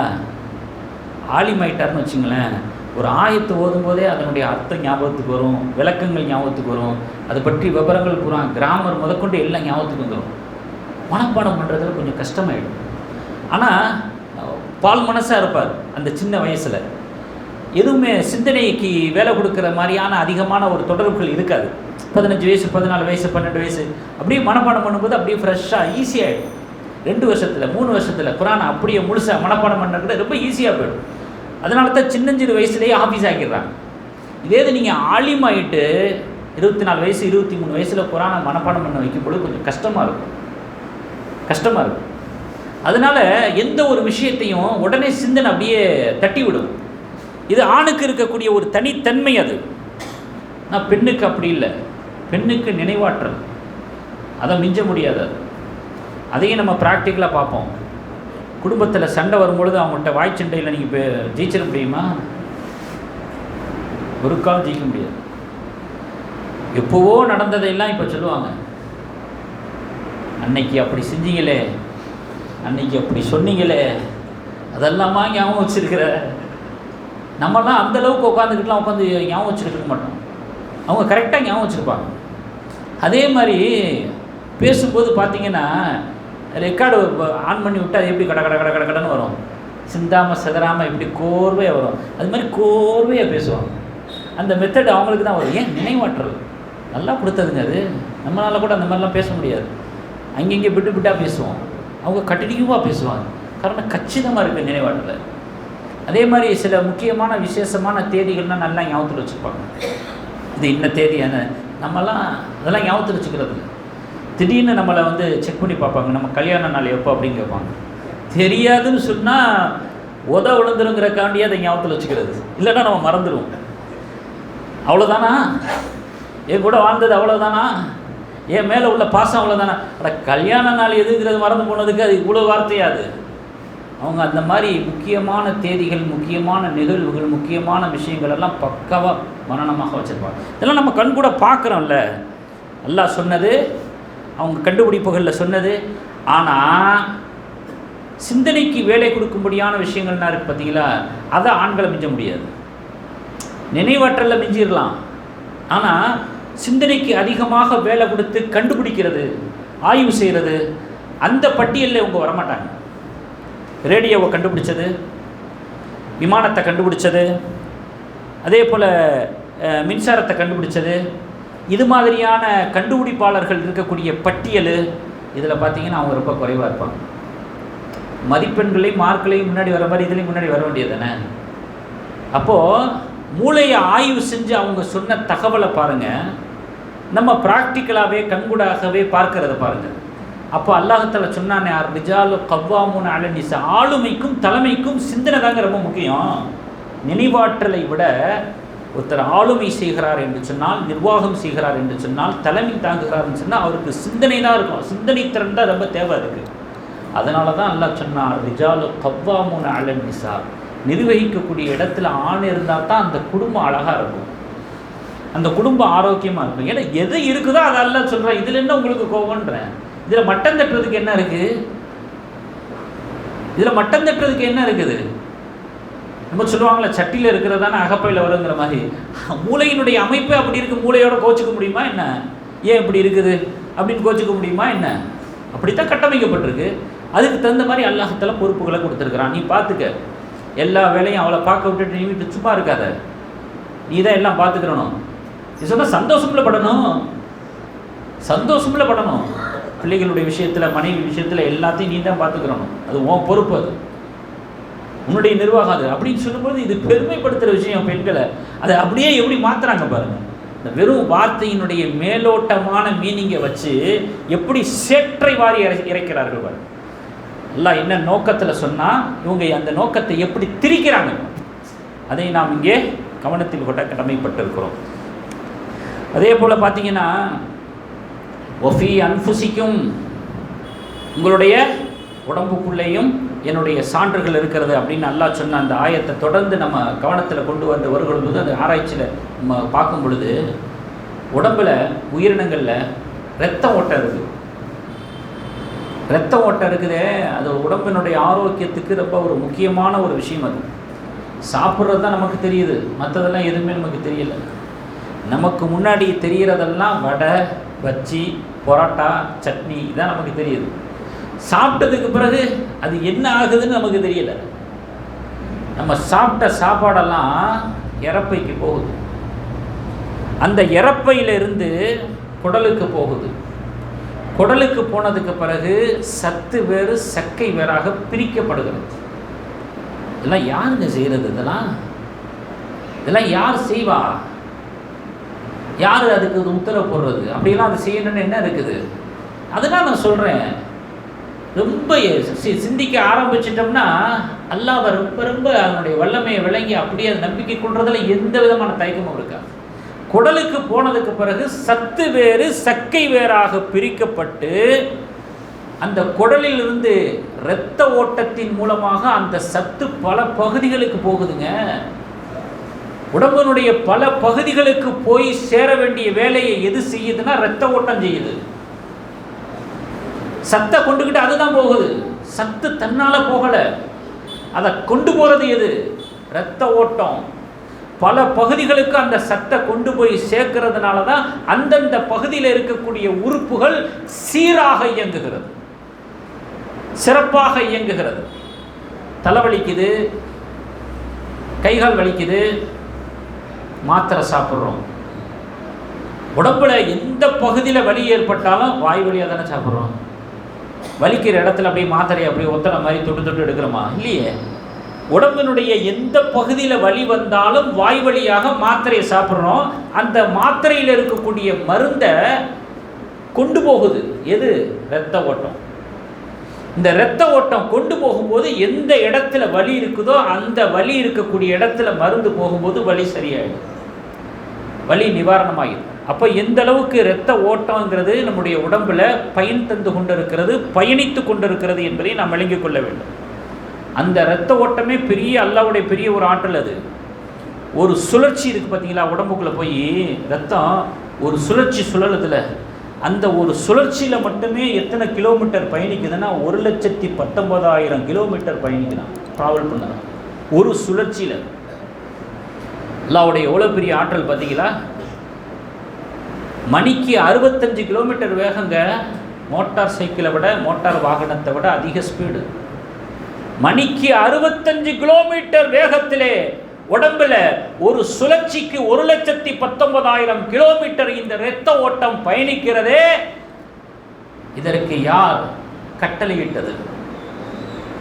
ஆலிம் ஆகிட்டார்னு வச்சுங்களேன், ஒரு ஆயத்தை ஓதும்போதே அதனுடைய அர்த்தம் ஞாபகத்துக்கு வரும், விளக்கங்கள் ஞாபகத்துக்கு வரும், அதை பற்றி விவரங்கள் பூரா கிராமர் முதற்கொண்டு எல்லாம் ஞாபகத்துக்கு வந்துடும். மனப்பாடம் பண்ணுறதுல கொஞ்சம் கஷ்டமாயிடும். ஆனால் பால் மனசாக இருப்பார் அந்த சின்ன வயசில். எதுவுமே சிந்தனைக்கு வேலை கொடுக்குற மாதிரியான அதிகமான ஒரு தொடர்புகள் இருக்காது. 15 வயசு 14 வயசு 12 வயசு அப்படியே மனப்பாடம் பண்ணும்போது அப்படியே ஃப்ரெஷ்ஷாக ஈஸியாகிடும். 2 வருஷத்தில் 3 வருஷத்தில் குரானை அப்படியே முழுசாக மனப்பாடம் பண்ணுறது ரொம்ப ஈஸியாக போயிடும். அதனால தான் சின்னஞ்சிறு வயசுலேயே ஆஃபீஸ் ஆக்கிடுறாங்க. இதே இது நீங்கள் ஆலிமாயிட்டு 24 வயசு 23 வயசில் குரானை மனப்பாடம் பண்ண வைக்கும்போது கொஞ்சம் கஷ்டமாக இருக்கும். அதனால் எந்த ஒரு விஷயத்தையும் உடனே சிந்தனை அப்படியே தட்டி விடும். இது ஆணுக்கு இருக்கக்கூடிய ஒரு தனித்தன்மை. அது நான் பெண்ணுக்கு அப்படி இல்லை. பெண்ணுக்கு நினைவாற்றல், அதை மிஞ்ச முடியாது. அதையும் நம்ம ப்ராக்டிக்கலாக பார்ப்போம். குடும்பத்தில் சண்டை வரும்பொழுது அவங்கள்ட்ட வாய் சண்டையில் நீங்கள் ஜெயிச்சிட முடியுமா? ஒரு காலம் ஜெயிக்க முடியாது. எப்போவோ நடந்ததையெல்லாம் இப்போ சொல்லுவாங்க, அன்னைக்கு அப்படி செஞ்சீங்களே, அன்னைக்கு அப்படி சொன்னீங்களே, அதெல்லாமா ஞாபகம் வச்சுருக்கிற. நம்மளாம் அந்தளவுக்கு உட்காந்து ஞாபகம் வச்சுருக்க மாட்டோம். அவங்க கரெக்டாக ஞாபகம் வச்சுருப்பாங்க. அதே மாதிரி பேசும்போது பார்த்தீங்கன்னா ரெக்கார்டு ஆன் பண்ணி விட்டு அது எப்படி கடன்னு வரும், சிந்தாமல் சிதறாமல் இப்படி கோர்வையாக வரும். அது மாதிரி கோர்வையாக பேசுவாங்க. அந்த மெத்தட் அவங்களுக்கு தான் வரும். ஏன்? நினைவாற்றல் நல்லா கொடுத்ததுங்க. அது நம்மளால் கூட அந்த மாதிரிலாம் பேச முடியாது. அங்கங்கே விட்டாக பேசுவோம், அவங்க கண்டினியூவாக பேசுவாங்க. காரணம் கச்சிதமாக இருக்குது நினைவாற்றல். அதே மாதிரி சில முக்கியமான விசேஷமான தேதிகள்லாம் நல்லா ஞாபகத்தில் வச்சுருப்பாங்க. இது இன்ன தேதி என்ன, நம்மலாம் அதெல்லாம் ஞாபகத்தில் வச்சுக்கிறது. திடீர்னு நம்மளை செக் பண்ணி பார்ப்பாங்க, நம்ம கல்யாண நாள் எப்போ அப்படின்னு கேட்பாங்க. தெரியாதுன்னு சொன்னால் விழுந்துருங்கிறக்காண்டியே அதை ஞாபகத்தில் வச்சுக்கிறது. இல்லைன்னா நம்ம மறந்துடுவோம். அவ்வளோதானா, என் கூட வாழ்ந்தது அவ்வளோதானா, என் மேலே உள்ள பாசம் அவ்வளோதானா. கல்யாண நாள் எதுங்கிறது மறந்து போனதுக்கு அது இவ்வளோ வார்த்தையாது. அவங்க அந்த மாதிரி முக்கியமான தேதிகள், முக்கியமான நிகழ்வுகள், முக்கியமான விஷயங்கள் எல்லாம் பக்காவாக மனனமாக வச்சுருப்பாங்க. இதெல்லாம் நம்ம கண் கூட பார்க்குறோம்ல. அல்லாஹ் சொன்னது, அவங்க கண்டுபிடிப்புகளில் சொன்னது. ஆனால் சிந்தனைக்கு வேலை கொடுக்கும்படியான விஷயங்கள்னா இருக்குது பார்த்தீங்களா, அதை ஆண்களை மிஞ்ச முடியாது. நினைவாற்றலில் மிஞ்சிடலாம், ஆனால் சிந்தனைக்கு அதிகமாக வேலை கொடுத்து கண்டுபிடிக்கிறது, ஆய்வு செய்கிறது, அந்த பட்டியலில் இவங்க வரமாட்டாங்க. ரேடியோவை கண்டுபிடிச்சது, விமானத்தை கண்டுபிடிச்சது, அதே போல் மின்சாரத்தை கண்டுபிடிச்சது, இது மாதிரியான கண்டுபிடிப்பாளர்கள் இருக்கக்கூடிய பட்டியல் இதில் பார்த்திங்கன்னா அவங்க ரொம்ப குறைவாக இருப்பாங்க. மதிப்பெண்களையும் மார்க்களையும் முன்னாடி வர மாதிரி இதுலேயும் முன்னாடி வர வேண்டியது தானே. அப்போது மூளையை ஆய்வு செஞ்சு அவங்க சொன்ன தகவலை பாருங்கள், நம்ம ப்ராக்டிக்கலாகவே கண்கூடாகவே பார்க்கறத பாருங்கள். அப்போ அல்லாஹ்தாலா சொன்னானே, ரிஜாலு கவ்வாமுன அல நிசா, ஆளுமைக்கும் தலைமைக்கும் சிந்தனை தாங்க ரொம்ப முக்கியம். நினைவாற்றலை விட ஒருத்தர் ஆளுமை செய்கிறார் என்று சொன்னால், நிர்வாகம் செய்கிறார் என்று சொன்னால், தலைமை தாங்குகிறார்னு சொன்னால் அவருக்கு சிந்தனை தான் இருக்கும். சிந்தனை திறன் தான் ரொம்ப தேவை இருக்குது. அதனால தான் அல்லாஹ் சொன்னார், ரிஜாலு கவ்வாமுன அல நிசா, நிர்வகிக்கக்கூடிய இடத்துல ஆண் இருந்தால் தான் அந்த குடும்பம் அழகாக இருக்கும். அந்த குடும்பம் ஆரோக்கியமாக இருக்கும். ஏன்னா எது இருக்குதோ அதெல்லாம் சொல்கிறேன். இதில் என்ன உங்களுக்கு கோவன்றேன்? இதில் மட்டம் தட்டுறதுக்கு என்ன இருக்குது? இதில் மட்டம் தட்டுறதுக்கு என்ன இருக்குது? நம்ம சொல்லுவாங்களே, சட்டியில் இருக்கிறதான அகப்பையில் வருங்கிற மாதிரி. மூளையினுடைய அமைப்பு அப்படி இருக்குது. மூளையோட கோச்சிக்க முடியுமா என்ன? ஏன் இப்படி இருக்குது அப்படின்னு கோச்சிக்க முடியுமா என்ன? அப்படித்தான் கட்டமைக்கப்பட்டிருக்கு. அதுக்கு தகுந்த மாதிரி அல்லாஹ்தாலா பொறுப்புகளை கொடுத்துருக்குறான். நீ பார்த்துக்க, எல்லா வேலையும் அவளை பார்க்க விட்டுட்டு நீ வீட்டு சும்மா இருக்காத, நீ தான் எல்லாம் பார்த்துக்கிறணும். நீ சொன்னால் சந்தோஷமில் படணும், சந்தோஷமில் படணும். பிள்ளைகளுடைய விஷயத்தில், மனைவி விஷயத்தில் எல்லாத்தையும் நீ தான் பார்த்துக்கிறணும். அது உன் பொறுப்பு, அது உன்னுடைய நிர்வாகம் அது அப்படின்னு சொல்லும்போது இது பெருமைப்படுத்துகிற விஷயம். பெண்களை அதை அப்படியே எப்படி மாற்றுறாங்க பாருங்கள். இந்த வெறும் வார்த்தையினுடைய மேலோட்டமான மீனிங்கை வச்சு எப்படி சேற்றை வாரி இறைக்கிறார்கள் பாருங்கள். எல்லாம் என்ன நோக்கத்தில் சொன்னால் இவங்க அந்த நோக்கத்தை எப்படி திரிக்கிறாங்க, அதை நாம் இங்கே கவனத்தில் கொண்ட கடமைப்பட்டிருக்கிறோம். அதே போல் பார்த்தீங்கன்னா, ஒஃபி அன்ஃபுசிக்கும், உங்களுடைய உடம்புக்குள்ளேயும் என்னுடைய சான்றுகள் இருக்கிறது அப்படின்னு அல்லாஹ் சொன்ன அந்த ஆயத்தை தொடர்ந்து நம்ம கவனத்தில் கொண்டு வந்து வரும்பொழுது, அந்த ஆராய்ச்சியில் நம்ம பார்க்கும் பொழுது உடம்பில் உயிரினங்களில் இரத்த ஓட்டம் இருக்குது. இரத்த ஓட்டம் இருக்குதே, அது உடம்பினுடைய ஆரோக்கியத்துக்கு ரொம்ப ஒரு முக்கியமான ஒரு விஷயம். அது சாப்பிட்றது தான் நமக்கு தெரியுது, மற்றதெல்லாம் எதுவுமே நமக்கு தெரியலை. நமக்கு முன்னாடி தெரிகிறதெல்லாம் வடை, பஜ்ஜி, பரோட்டா, சட்னி இதான் நமக்கு தெரியுது. சாப்பிட்டதுக்கு பிறகு அது என்ன ஆகுதுன்னு நமக்கு தெரியல. நம்ம சாப்பிட்ட சாப்பாடெல்லாம் இறப்பைக்கு போகுது, அந்த இறப்பையிலிருந்து குடலுக்கு போகுது. குடலுக்கு போனதுக்கு பிறகு சத்து வேறு சக்கை வேறாக பிரிக்கப்படுகிறது. இதெல்லாம் யாருங்க செய்கிறது? இதெல்லாம் யார் செய்வா? யார் அதுக்கு உத்தரவு போடுறது? அப்படிலாம் அது செய்யணும்னு என்ன இருக்குது? அதுதான் நான் சொல்கிறேன். ரொம்ப சிந்திக்க ஆரம்பிச்சிட்டோம்னா அல்லாஹ் ரொம்ப ரொம்ப அதனுடைய வல்லமையை விளங்கி அப்படியே அது நம்பிக்கை கொள்றதுல எந்த விதமான தயக்கமும் இருக்காது. குடலுக்கு போனதுக்கு பிறகு சத்து வேறு சக்கை வேறாக பிரிக்கப்பட்டு அந்த குடலில் இருந்து இரத்த ஓட்டத்தின் மூலமாக அந்த சத்து பல பகுதிகளுக்கு போகுதுங்க. உடம்பினுடைய பல பகுதிகளுக்கு போய் சேர வேண்டிய வேலையை எது செய்யுதுன்னா இரத்த ஓட்டம் செய்யுது. சத்தை கொண்டுகிட்டு அதுதான் போகுது. சத்து தன்னால போகல, அதை கொண்டு போறது எது? இரத்த ஓட்டம். பல பகுதிகளுக்கு அந்த சத்தை கொண்டு போய் சேர்க்கிறதுனால தான் அந்தந்த பகுதியில் இருக்கக்கூடிய உறுப்புகள் சீராக இயங்குகிறது, சிறப்பாக இயங்குகிறது. தலைவலிக்குது, கைகால் வலிக்குது, மாத்திரை சாப்பிட்றோம். உடம்புல எந்த பகுதியில் வலி ஏற்பட்டாலும் வாய் வழியாக தானே சாப்பிட்றோம். வலிக்கிற இடத்துல அப்படியே மாத்திரையை அப்படியே ஒத்தனை மாதிரி தொட்டு தொட்டு எடுக்கிறோமா? இல்லையே. உடம்பினுடைய எந்த பகுதியில் வலி வந்தாலும் வாய் வழியாக மாத்திரையை சாப்பிட்றோம். அந்த மாத்திரையில் இருக்கக்கூடிய மருந்தை கொண்டு போகுது எது? இரத்த ஓட்டம். இந்த இரத்த ஓட்டம் கொண்டு போகும்போது எந்த இடத்துல வலி இருக்குதோ அந்த வலி இருக்கக்கூடிய இடத்துல மருந்து போகும்போது வலி சரியாயிடும், வலி நிவாரணமாகிடும். அப்போ எந்த அளவுக்கு இரத்த ஓட்டங்கிறது நம்முடைய உடம்புல பயன் தந்து கொண்டிருக்கிறது, பயணித்து கொண்டிருக்கிறது என்பதை நாம் விளங்கிக் கொள்ள வேண்டும். அந்த இரத்த ஓட்டமே பெரிய அல்லாஹ்வுடைய பெரிய ஒரு ஆற்றல். அது ஒரு சுழற்சி இருக்குது பார்த்தீங்களா, உடம்புக்குள்ளே போய் ரத்தம் ஒரு சுழற்சி சுழலுதுல, அந்த ஒரு சுழற்சியில் மட்டுமே எத்தனை கிலோமீட்டர் பயணிக்குதுன்னா 1,19,000 கிலோமீட்டர் பயணிக்கலாம், ட்ராவல் பண்ணலாம் ஒரு சுழற்சியில். அல்லாஹ்வுடைய எவ்வளோ பெரிய ஆற்றல் பார்த்தீங்களா. மணிக்கு 65 கிலோமீட்டர் வேகங்க. மோட்டார் சைக்கிளை விட, மோட்டார் வாகனத்தை விட அதிக ஸ்பீடு. மணிக்கு 65 கிலோமீட்டர் வேகத்திலே உடம்புல ஒரு சுழற்சிக்கு 1,19,000 கிலோமீட்டர் இந்த இரத்த ஓட்டம் பயணிக்கிறதே. இதற்கு யார் கட்டளையிட்டது?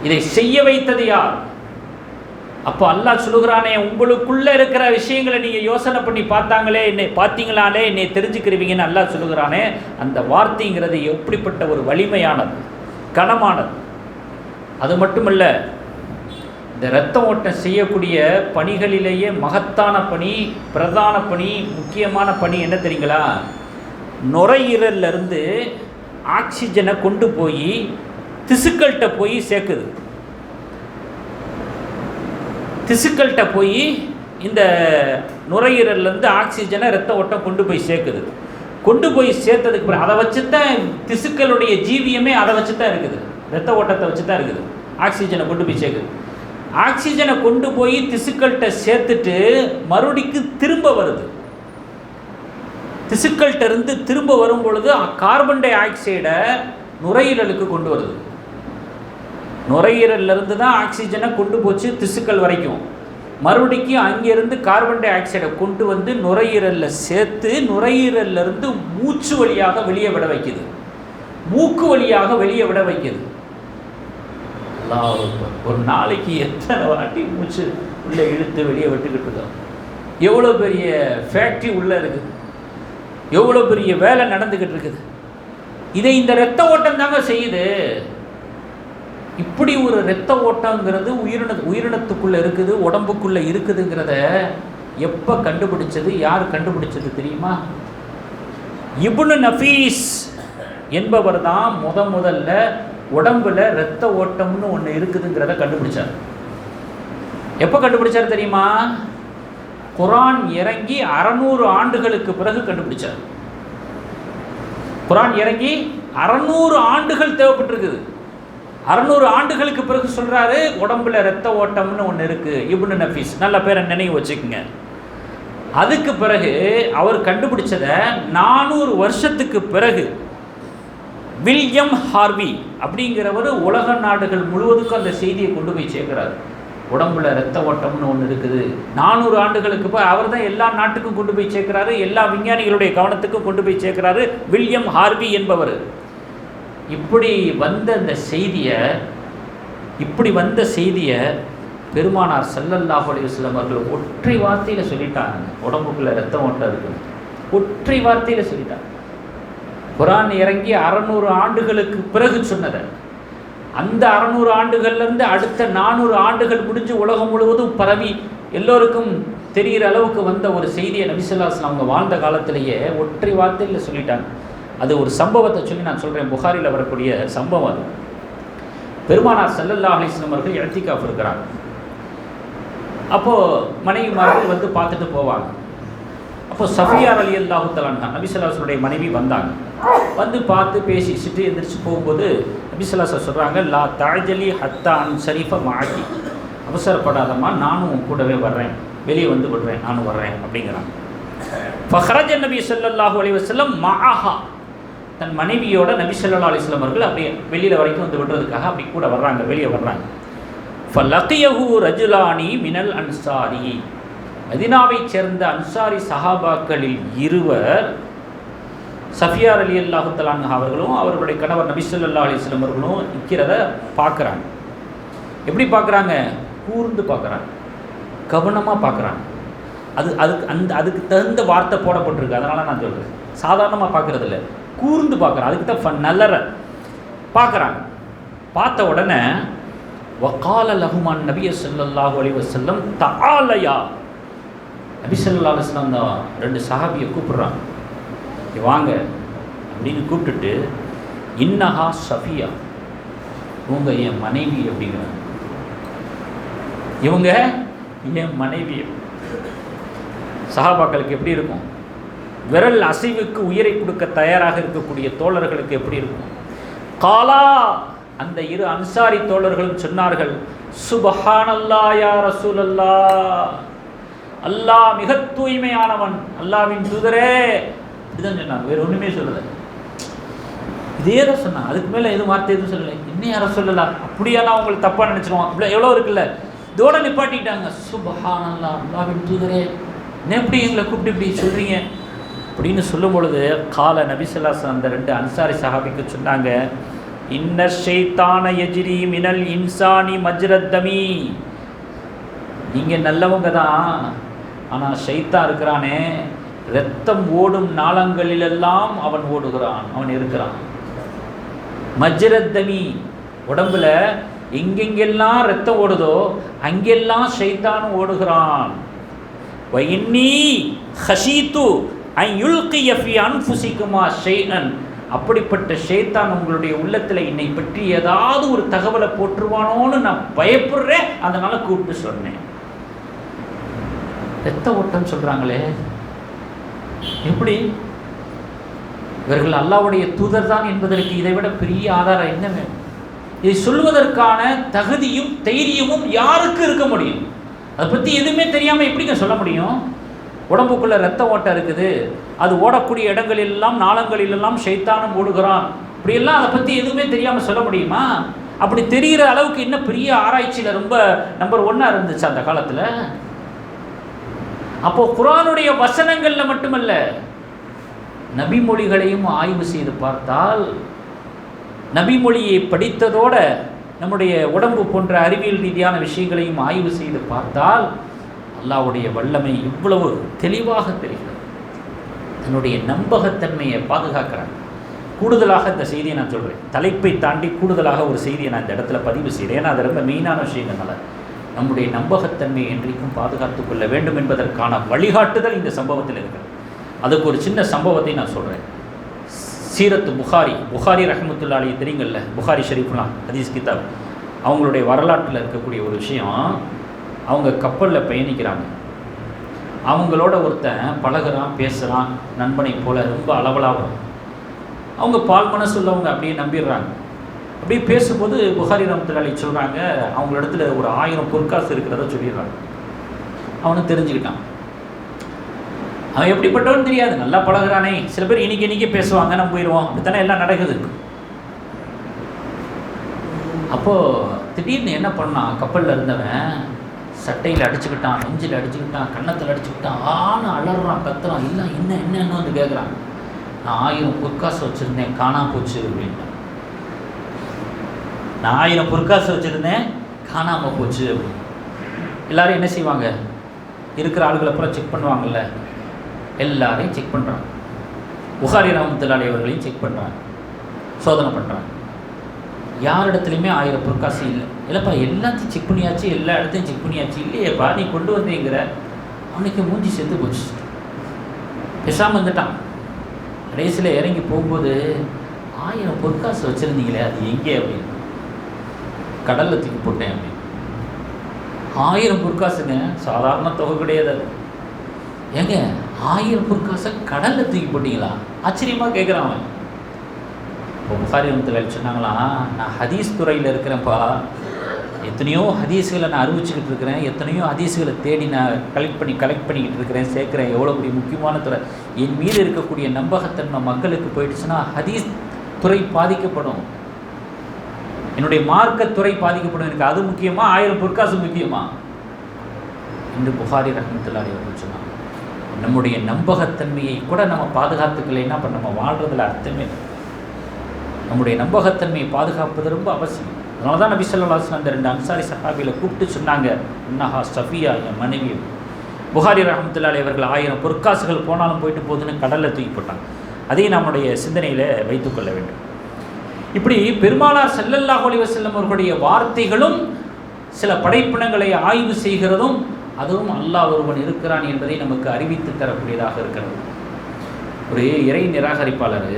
இதை செய்ய வைத்தது யார்? அப்போ அல்லாஹ் சொல்லுகிறானே, உங்களுக்குள்ள இருக்கிற விஷயங்களை நீங்க யோசனை பண்ணி பார்த்தாங்களே, என்னை பார்த்தீங்களாலே என்னை தெரிஞ்சுக்கிறீங்கன்னு அல்லாஹ் சொல்லுகிறானே. அந்த வார்த்தைங்கிறது எப்படிப்பட்ட ஒரு வலிமையானது, கனமானது. அது மட்டுமல்ல, இந்த இரத்த ஓட்டம் செய்யக்கூடிய பணிகளிலேயே மகத்தான பணி, பிரதான பணி, முக்கியமான பணி என்ன தெரியுங்களா? நுரையீரலிருந்து ஆக்சிஜனை கொண்டு போய் திசுக்கள்கிட்ட போய் சேர்க்குது. திசுக்கள்கிட்ட போய் இந்த நுரையீரல்லேருந்து ஆக்சிஜனை ரத்த ஓட்டம் கொண்டு போய் சேர்க்குது. கொண்டு போய் சேர்த்ததுக்கு பிறகு அதை வச்சு தான் திசுக்களுடைய ஜீவியமே அதை வச்சு தான் இருக்குது, ரத்த ஓட்டத்தை வச்சு தான் இருக்குது. ஆக்சிஜனை கொண்டு போய் சேர்க்குது. ஆக்சிஜனை கொண்டு போய் திசுக்கள்கிட்ட சேர்த்துட்டு மறுபடிக்கு திரும்ப வருது. திசுக்கள்கிட்ட இருந்து திரும்ப வரும் பொழுது கார்பன் டை ஆக்சைடை நுரையீரலுக்கு கொண்டு வருது. நுரையீரலிருந்து தான் ஆக்சிஜனை கொண்டு போச்சு திசுக்கள் வரைக்கும். மறுபடிக்கும் அங்கேருந்து கார்பன் டை ஆக்சைடை கொண்டு வந்து நுரையீரலில் சேர்த்து நுரையீரலிருந்து மூச்சு வழியாக வெளியே விட வைக்குது, மூக்கு வழியாக வெளியே விட வைக்குது. ஒரு நாளைக்கு எத்தனை வாட்டி மூச்சு உள்ளே இழுத்து வெளியே விட்டுக்கிட்டு இருக்கோம். எவ்வளோ பெரிய ஃபேக்ட்ரி உள்ளே இருக்குது, எவ்வளோ பெரிய வேலை நடந்துக்கிட்டு இருக்குது. இதை இந்த இரத்த ஓட்டம் தாங்க செய்யுது. இப்படி ஒரு இரத்த ஓட்டங்கிறது உயிரினத்துக்குள்ளே இருக்குது, உடம்புக்குள்ளே இருக்குதுங்கிறத எப்போ கண்டுபிடிச்சது, யார் கண்டுபிடிச்சது தெரியுமா? இப்னு நஃபீஸ் என்பவர் தான் முதல்ல உடம்புல இரத்த ஓட்டம்னு ஒன்று இருக்குதுங்கிறத கண்டுபிடிச்சார். எப்போ கண்டுபிடிச்சார் தெரியுமா? குர்ஆன் இறங்கி 600 ஆண்டுகளுக்கு பிறகு கண்டுபிடிச்சார். குர்ஆன் இறங்கி 600 ஆண்டுகள் தேவைப்பட்டிருக்குது. 600 ஆண்டுகளுக்கு பிறகு சொல்றாரு உடம்புல இரத்த ஓட்டம்னு ஒன்று இருக்கு. இப்னு நஃபீஸ், நல்ல பேரை நினைவு வச்சுக்கோங்க. அதுக்கு பிறகு அவர் கண்டுபிடிச்சதை 400 வருஷத்துக்கு பிறகு வில்லியம் ஹார்வி அப்படிங்கிறவர் உலக நாடுகள் முழுவதுக்கும் அந்த செய்தியை கொண்டு போய் சேர்க்கிறார். உடம்புல இரத்த ஓட்டம்னு ஒன்று இருக்குது. 400 ஆண்டுகளுக்கு போய் அவர் தான் எல்லா நாட்டுக்கும் கொண்டு போய் சேர்க்கிறாரு, எல்லா விஞ்ஞானிகளுடைய கவனத்துக்கும் கொண்டு போய் சேர்க்கிறாரு வில்லியம் ஹார்வி என்பவர். இப்படி வந்த செய்தியை பெருமானார் ஸல்லல்லாஹு அலைஹி வஸல்லம் அவர்கள் ஒற்றை வார்த்தையில் சொல்லிட்டாங்க, உடம்புக்குள்ள இரத்த ஓட்டம் இருக்குது. ஒற்றை வார்த்தையில் சொல்லிட்டாங்க. குர்ஆன் இறங்கி 600 ஆண்டுகளுக்கு பிறகு சொன்னதை, அந்த 600 ஆண்டுகள்லேருந்து அடுத்த 400 ஆண்டுகள் முடிஞ்சு உலகம் முழுவதும் பரவி எல்லோருக்கும் தெரிகிற அளவுக்கு வந்த ஒரு செய்தியை நபி ஸல்லல்லாஹு அலைஹி வஸல்லம் அவங்க வாழ்ந்த காலத்திலேயே ஒற்றை வார்த்தையில் சொல்லிட்டாங்க. அது ஒரு சம்பவத்தை சொல்லி நான் சொல்கிறேன், புகாரில் வரக்கூடிய சம்பவம் அது. பெருமானார் ஸல்லல்லாஹு அலைஹி வஸல்லம் அவர்கள் இஅ்திகாஃப் இருக்கிறாங்க. அப்போது மனைவிமார்கள் வந்து பார்த்துட்டு போவாங்க. அப்போ சஃபியா ரலியல்லாஹு தஆலா அன்ஹா நபி ஸல்லல்லாஹு அலைஹி வஸல்லம் மனைவி வந்தாங்க. வந்து பார்த்து பேசிட்டு எந்திரிச்சு போகும்போது நபி ஸல்லல்லாஹு அலைஹி வஸல்லம் சொல்கிறாங்க, லா தஅஜலி ஹத்தா அன்சரிஃப மஅகி, அவசரப்படாதம்மா, நானும் உன் கூடவே வர்றேன், வெளியே வந்து விடுறேன், நானும் வர்றேன் அப்படிங்கிறாங்க. ஃபஹரஜ நபி ஸல்லல்லாஹு அலைஹி வஸல்லம் மஅஹா, தன் மனைவியோட நபி ஸல்லல்லாஹு அலைஹி வஸல்லம் அவர்கள் அப்படியே வெளியில் வரைக்கும் வந்து விடுறதுக்காக அப்படி கூட வர்றாங்க, வெளியே வர்றாங்க. ஃபலகியஹு ரஜுலானி மினல் அன்சாரி, மதீனாவைச் சேர்ந்த அன்சாரி சஹாபாக்களில் இருவர் சஃபியா ரலியல்லாஹு தஆலா அன்ஹா அவர்களும் அவர்களுடைய கணவர் நபி ஸல்லல்லாஹு அலைஹி வஸல்லம் அவர்களும் நிற்கிறத பார்க்குறாங்க. எப்படி பார்க்குறாங்க? கூர்ந்து பார்க்குறாங்க, கவனமாக பார்க்குறாங்க. அதுக்கு தகுந்த வார்த்தை போடப்பட்டிருக்கு, அதனால் நான் சொல்கிறேன். சாதாரணமாக பார்க்குறது இல்லை, கூர்ந்து பார்க்குறாங்க. அதுக்கு தான் நல்லற பார்க்குறாங்க. பார்த்த உடனே வகால லஹுமான் நபி ஸல்லல்லாஹு அலைஹி வஸல்லம் தஆலயா, நபி ஸல்லல்லாஹு அலைஹி வஸல்லம் தான் 2 சஹாபியை கூப்பிடுறாங்க, வாங்க அப்படின்னு கூப்பிட்டுட்டு, இன்னஹா சஃபியா, இவங்க என் மனைவி அப்படிங்கிறாங்க. இவங்க என் மனைவி. சஹாபாக்களுக்கு எப்படி இருக்கும்? விரல் அசைவுக்கு உயிரை கொடுக்க தயாராக இருக்கக்கூடிய தோழர்களுக்கு எப்படி இருக்கும்? காலா, அந்த 2 அன்சாரி தோழர்களும் சொன்னார்கள், சுப்ஹானல்லாஹ் யா ரசூலல்லாஹ், அல்லாஹ் மிக தூய்மையானவன், அல்லாஹ்வின் தூதரே, இதுதான் சொன்னாங்க, வேறு ஒன்றுமே சொல்லலை. இதே தான் சொன்னாங்க, அதுக்கு மேலே எதுவும் வார்த்தை எதுவும் சொல்லலை. இன்னும் யாரும் சொல்லலாம், அப்படியெல்லாம் அவங்களுக்கு தப்பாக நினச்சிடுவோம், அப்படி எவ்வளோ இருக்குல்ல, இதோட நிப்பாட்டிட்டாங்க. சுப்ஹானல்லாஹ், அல்லாஹ்வின் தூதரே, என்ன எப்படி எங்களை கூப்பிட்டு இப்படி சொல்கிறீங்க அப்படின்னு சொல்லும் பொழுது, கால நபி ஸல்லல்லாஹு அலைஹி வஸல்லம் அந்த 2 அன்சாரி சஹாபிக்கு சொன்னாங்க, இன்ன ஷைத்தான யஜ்ரி மினல் இன்சானி மஜ்ரத்தமி, நீங்கள் நல்லவங்க தான், ஆனால் ஷைத்தான் இருக்கிறானே, இரத்தம் ஓடும் நாளங்களிலெல்லாம் அவன் ஓடுகிறான், அவன் இருக்கிறான். மஜ்ரத்தமி, உடம்புல எங்கெங்கெல்லாம் இரத்தம் ஓடுதோ அங்கெல்லாம் ஷைத்தான் ஓடுகிறான். வஇன்னி ஹஷீது அன் யுல்கிய ஃபீ அன்ஃபுசிகுமா ஷைஅன், அப்படிப்பட்ட ஷைத்தான் உங்களுடைய உள்ளத்தில் என்னை பற்றி ஏதாவது ஒரு தகவலை போட்டுருவானோன்னு நான் பயப்படுறேன், அதனால் கூப்பிட்டு சொன்னேன். இரத்த ஓட்டம் சொல்கிறாங்களே, எப்படி? இவர்கள் அல்லாஹ்வுடைய தூதர் தான் என்பதற்கு இதைவிட பெரிய ஆதாரம் என்ன வேணும்? இதை சொல்வதற்கான தகுதியும் தைரியமும் யாருக்கு இருக்க முடியும்? அதை பற்றி எதுவுமே தெரியாமல் எப்படிங்க சொல்ல முடியும்? உடம்புக்குள்ளே ரத்த ஓட்டம் இருக்குது, அது ஓடக்கூடிய இடங்களெல்லாம் நாளங்களிலெல்லாம் ஷைத்தானும் ஓடுகிறான், இப்படியெல்லாம் அதை பற்றி எதுவுமே தெரியாமல் சொல்ல முடியுமா? அப்படி தெரிகிற அளவுக்கு இன்னும் பெரிய ஆராய்ச்சியில் ரொம்ப நம்பர் 1 இருந்துச்சு அந்த காலத்தில். அப்போது குர்ஆனுடைய வசனங்களில் மட்டுமல்ல, நபிமொழிகளையும் ஆய்வு செய்து பார்த்தால், நபிமொழியை படித்ததோட நம்முடைய உடம்பு போன்ற அறிவியல் ரீதியான விஷயங்களையும் ஆய்வு செய்து பார்த்தால் அல்லாஹ்வுடைய வல்லமை இவ்வளவு தெளிவாக தெரிகிறது. தன்னுடைய நம்பகத்தன்மையை பாதுகாக்கிறாங்க. கூடுதலாக இந்த செய்தியை நான் சொல்கிறேன், தலைப்பை தாண்டி கூடுதலாக ஒரு செய்தியை நான் இந்த இடத்துல பதிவு செய்கிறேன். ஏன்னா அது ரொம்ப மெயினான விஷயங்கள்னால நம்முடைய நம்பகத்தன்மையை என்றைக்கும் பாதுகாத்துக் கொள்ள வேண்டும் என்பதற்கான வழிகாட்டுதல் இந்த சம்பவத்தில் இருக்கிறது. அதுக்கு ஒரு சின்ன சம்பவத்தை நான் சொல்கிறேன். சீரத்து புகாரி ரஹ்மத்துல்லாஹி அலைஹி தெரியுங்கள்ல, புகாரி ஷரீஃப்லாம் ஹதீஸ் கிதாப், அவங்களுடைய வரலாற்றில் இருக்கக்கூடிய ஒரு விஷயம். அவங்க கப்பலில் பயணிக்கிறாங்க. அவங்களோட ஒருத்தன் பழகுறான், பேசுகிறான், நண்பனை போல ரொம்ப அளவலாகும். அவங்க பால் மனசு உள்ளவங்க அப்படியே நம்பிடுறாங்க. அப்படியே பேசும்போது புகாரி ரஹ்மத்துல்லாஹி அலைஹி சொல்கிறாங்க, அவங்க இடத்துல ஒரு 1000 பொற்காசு இருக்கிறத சொல்லிடுறாங்க. அவனும் தெரிஞ்சுக்கிட்டான். அவன் எப்படிப்பட்டவன்னு தெரியாது, நல்லா பழகுறானே. சில பேர் இன்னைக்கு பேசுவாங்க, நம்ம போயிடுவோம், அப்படித்தானே எல்லாம் நடக்குது. அப்போது திடீர்னு என்ன பண்ணான், கப்பலில் இருந்தவன் சட்டையில் அடிச்சுக்கிட்டான், நெஞ்சில் அடிச்சுக்கிட்டான், கன்னத்தில் அடிச்சுக்கிட்டான், அலறான், கத்துறான். இல்லை என்னன்னு வந்து கேட்குறான். நான் 1000 பொற்காசு வச்சுருந்தேன், காணாம போச்சு அப்படின்ட்டான். நான் 1000 பொற்காசு வச்சுருந்தேன், காணாமல் போச்சு அப்படின்னு. எல்லோரும் என்ன செய்வாங்க, இருக்கிற ஆளுகளை அப்புறம் செக் பண்ணுவாங்கள்ல, எல்லாரையும் செக் பண்ணுறாங்க. புகாரி ரஹ்மத்துல்லாஹி அலைஹி அவர்களையும் செக் பண்ணுறாங்க, சோதனை பண்ணுறாங்க. யார் இடத்துலையுமே 1000 பொற்காசு இல்லை. இல்லைப்பா, எல்லாத்தையும் செக் பண்ணியாச்சு, எல்லா இடத்தையும் செக் பண்ணியாச்சு. இல்லையேப்பா, நீ கொண்டு வந்தேங்கிற. அவனுக்கு மூஞ்சி செத்து போச்சு, பேசாமல் வந்துட்டான். கடைசியில் இறங்கி போகும்போது 1000 பொற்காசு வச்சுருந்தீங்களே, அது எங்கே அப்படின்னு. கடலில் தூக்கி போட்டேன் அப்படின்னு. 1000 பொற்காசுங்க, சாதாரண தொகை கிடையாது அது. ஏங்க 1000 பொற்காசை கடலில் தூக்கி போட்டிங்களா? ஆச்சரியமாக கேட்குறான் அவன். இப்போ புகாரி ரஹ்மத்துல்லாஹி சொன்னாங்களாம், நான் ஹதீஸ் துறையில் இருக்கிறேன்ப்பா, எத்தனையோ ஹதீஸுகளை நான் அறிவிச்சுக்கிட்டு இருக்கிறேன், எத்தனையோ ஹதீஸுகளை தேடி நான் கலெக்ட் பண்ணிக்கிட்டு இருக்கிறேன், சேர்க்குறேன். எவ்வளோ பெரிய முக்கியமான துறை. என் மீது இருக்கக்கூடிய நம்பகத்தன்மை மக்களுக்கு போயிடுச்சுன்னா ஹதீஸ் துறை பாதிக்கப்படும், என்னுடைய மார்க்கத்துறை பாதிக்கப்படும். எனக்கு அது முக்கியமாக 1000 பொற்காசு முக்கியமா என்று புகாரி ரஹ்மத்துல்லாஹி அவர்கள் சொன்னாங்க. நம்முடைய நம்பகத்தன்மையை கூட நம்ம பாதுகாத்துக்கலைன்னா அப்போ நம்ம வாழ்கிறதுல அர்த்தமே இல்லை. நம்முடைய நம்பகத்தன்மையை பாதுகாப்பது ரொம்ப அவசியம். அதனால தான் நபி ஸல்லல்லாஹு அலைஹி வஸல்லம் அந்த 2 அன்சாரி சஹாபிகளை கூப்பிட்டு சொன்னாங்க, இன்னஹா சஃபியா, என் மனைவி. புகாரி ரஹ்மத்துல்லாஹி அலைஹி அவர்கள் 1000 பொற்காசுகள் போனாலும் போயிட்டு போகுதுன்னு கடலில் தூக்கி போட்டாங்க. அதையும் நம்முடைய சிந்தனையில் வைத்துக்கொள்ள வேண்டும். இப்படி பெருமானார் ஸல்லல்லாஹு அலைஹி வஸல்லம் அவர்களுடைய வார்த்தைகளும் சில படைப்பினங்களை ஆய்வு செய்கிறதும், அதுவும் அல்லாஹ் ஒருவன் இருக்கிறான் என்பதை நமக்கு அறிவித்து தரக்கூடியதாக இருக்கிறது. ஒரு இறை நிராகரிப்பாளர்,